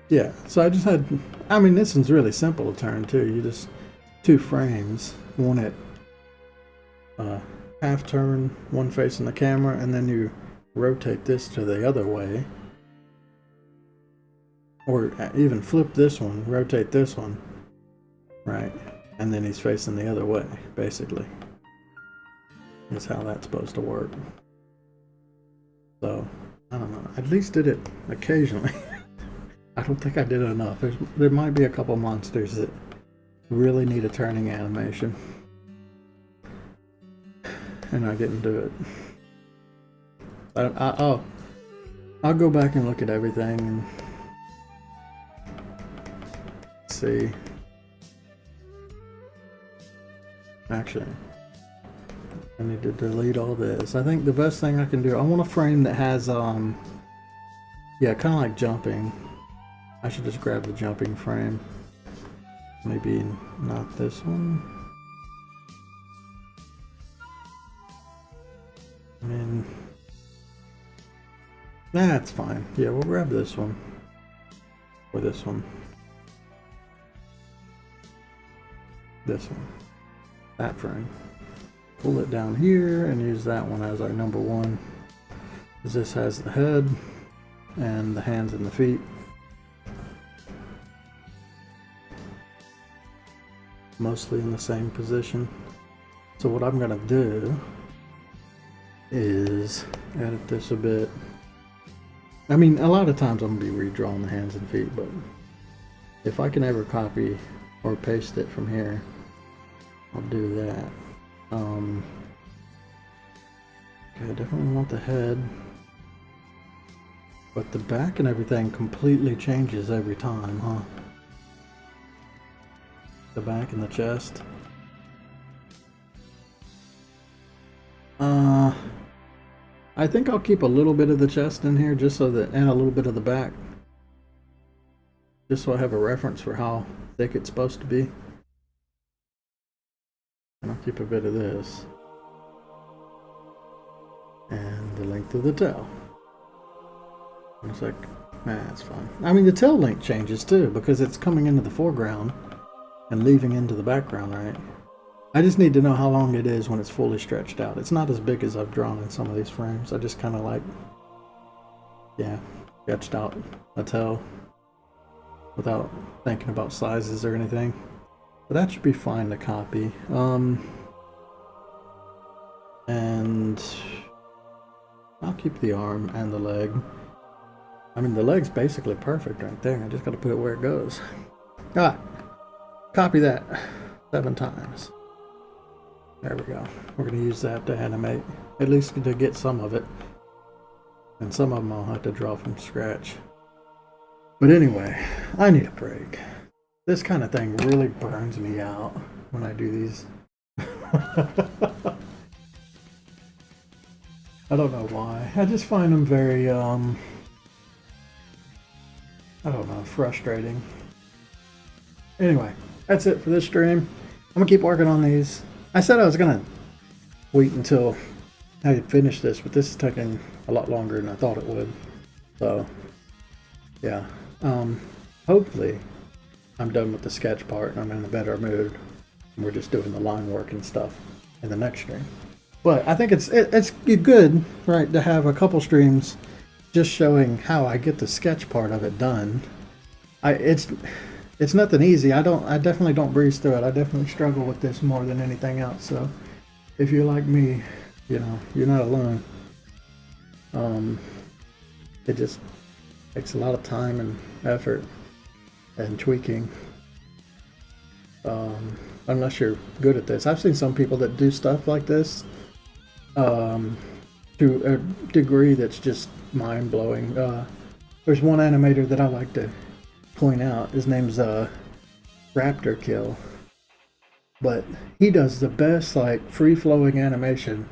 Yeah, so I just had, I mean, this one's really simple to turn too. You just, 2 frames, one at half turn, one facing the camera, and then you rotate this to the other way. Or even flip this one, rotate this one, right? And then he's facing the other way, basically. That's how that's supposed to work. So, I don't know. I at least did it occasionally. I don't think I did enough. There might be a couple monsters that really need a turning animation. And I didn't do it. I'll go back and look at everything and see. Actually, I need to delete all this. I think the best thing I can do, I want a frame that has, yeah, kind of like jumping. I should just grab the jumping frame. Maybe not this one. I mean, that's fine. Yeah, we'll grab this one. Or this one. This one. That frame. Pull it down here and use that one as our number 1. Because this has the head and the hands and the feet. Mostly in the same position. So what I'm gonna do is edit this a bit. I mean, a lot of times I'm gonna be redrawing the hands and feet, but if I can ever copy or paste it from here, I'll do that. Okay, I definitely want the head, but the back and everything completely changes every time, huh? The back and the chest. I think I'll keep a little bit of the chest in here just so that, and a little bit of the back. Just so I have a reference for how thick it's supposed to be. And I'll keep a bit of this. And the length of the tail. It's like, nah, it's fine. I mean, the tail length changes too because it's coming into the foreground and leaving into the background, right? I just need to know how long it is when it's fully stretched out. It's not as big as I've drawn in some of these frames. I just kind of like, yeah, sketched out a tail without thinking about sizes or anything. But that should be fine to copy. And I'll keep the arm and the leg. I mean, the leg's basically perfect right there. I just got to put it where it goes. Ah, copy that 7 times. There we go. We're going to use that to animate, at least to get some of it. And some of them I'll have to draw from scratch. But anyway, I need a break. This kind of thing really burns me out when I do these. I don't know why. I just find them very, I don't know, frustrating. Anyway, that's it for this stream. I'm going to keep working on these. I said I was going to wait until I had finished this, but this is taking a lot longer than I thought it would. So, yeah. Hopefully, I'm done with the sketch part and I'm in a better mood. And we're just doing the line work and stuff in the next stream. But I think it's good, right, to have a couple streams just showing how I get the sketch part of it done. It's nothing easy. I definitely don't breeze through it. I definitely struggle with this more than anything else. So if you're like me, you know, you're not alone. It just takes a lot of time and effort and tweaking. Unless you're good at this. I've seen some people that do stuff like this to a degree that's just mind blowing. There's one animator that I like to point out. His name's Raptor Kill, but he does the best like free flowing animation.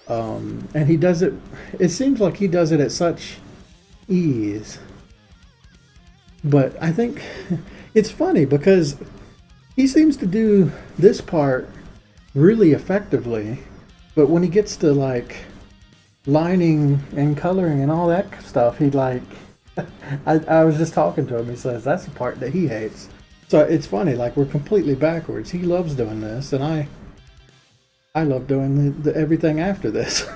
And he does it. It seems like he does it at such ease. But I think it's funny because he seems to do this part really effectively, but when he gets to like lining and coloring and all that stuff, he like I was just talking to him. He says that's the part that he hates. So it's funny, like we're completely backwards. He loves doing this, and I love doing the everything after this.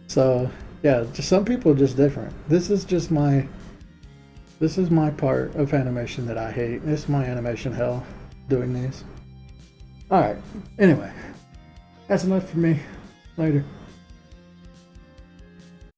So yeah, just some people are just different. This is my part of animation that I hate. This is my animation hell doing these. Alright, anyway, that's enough for me. Later.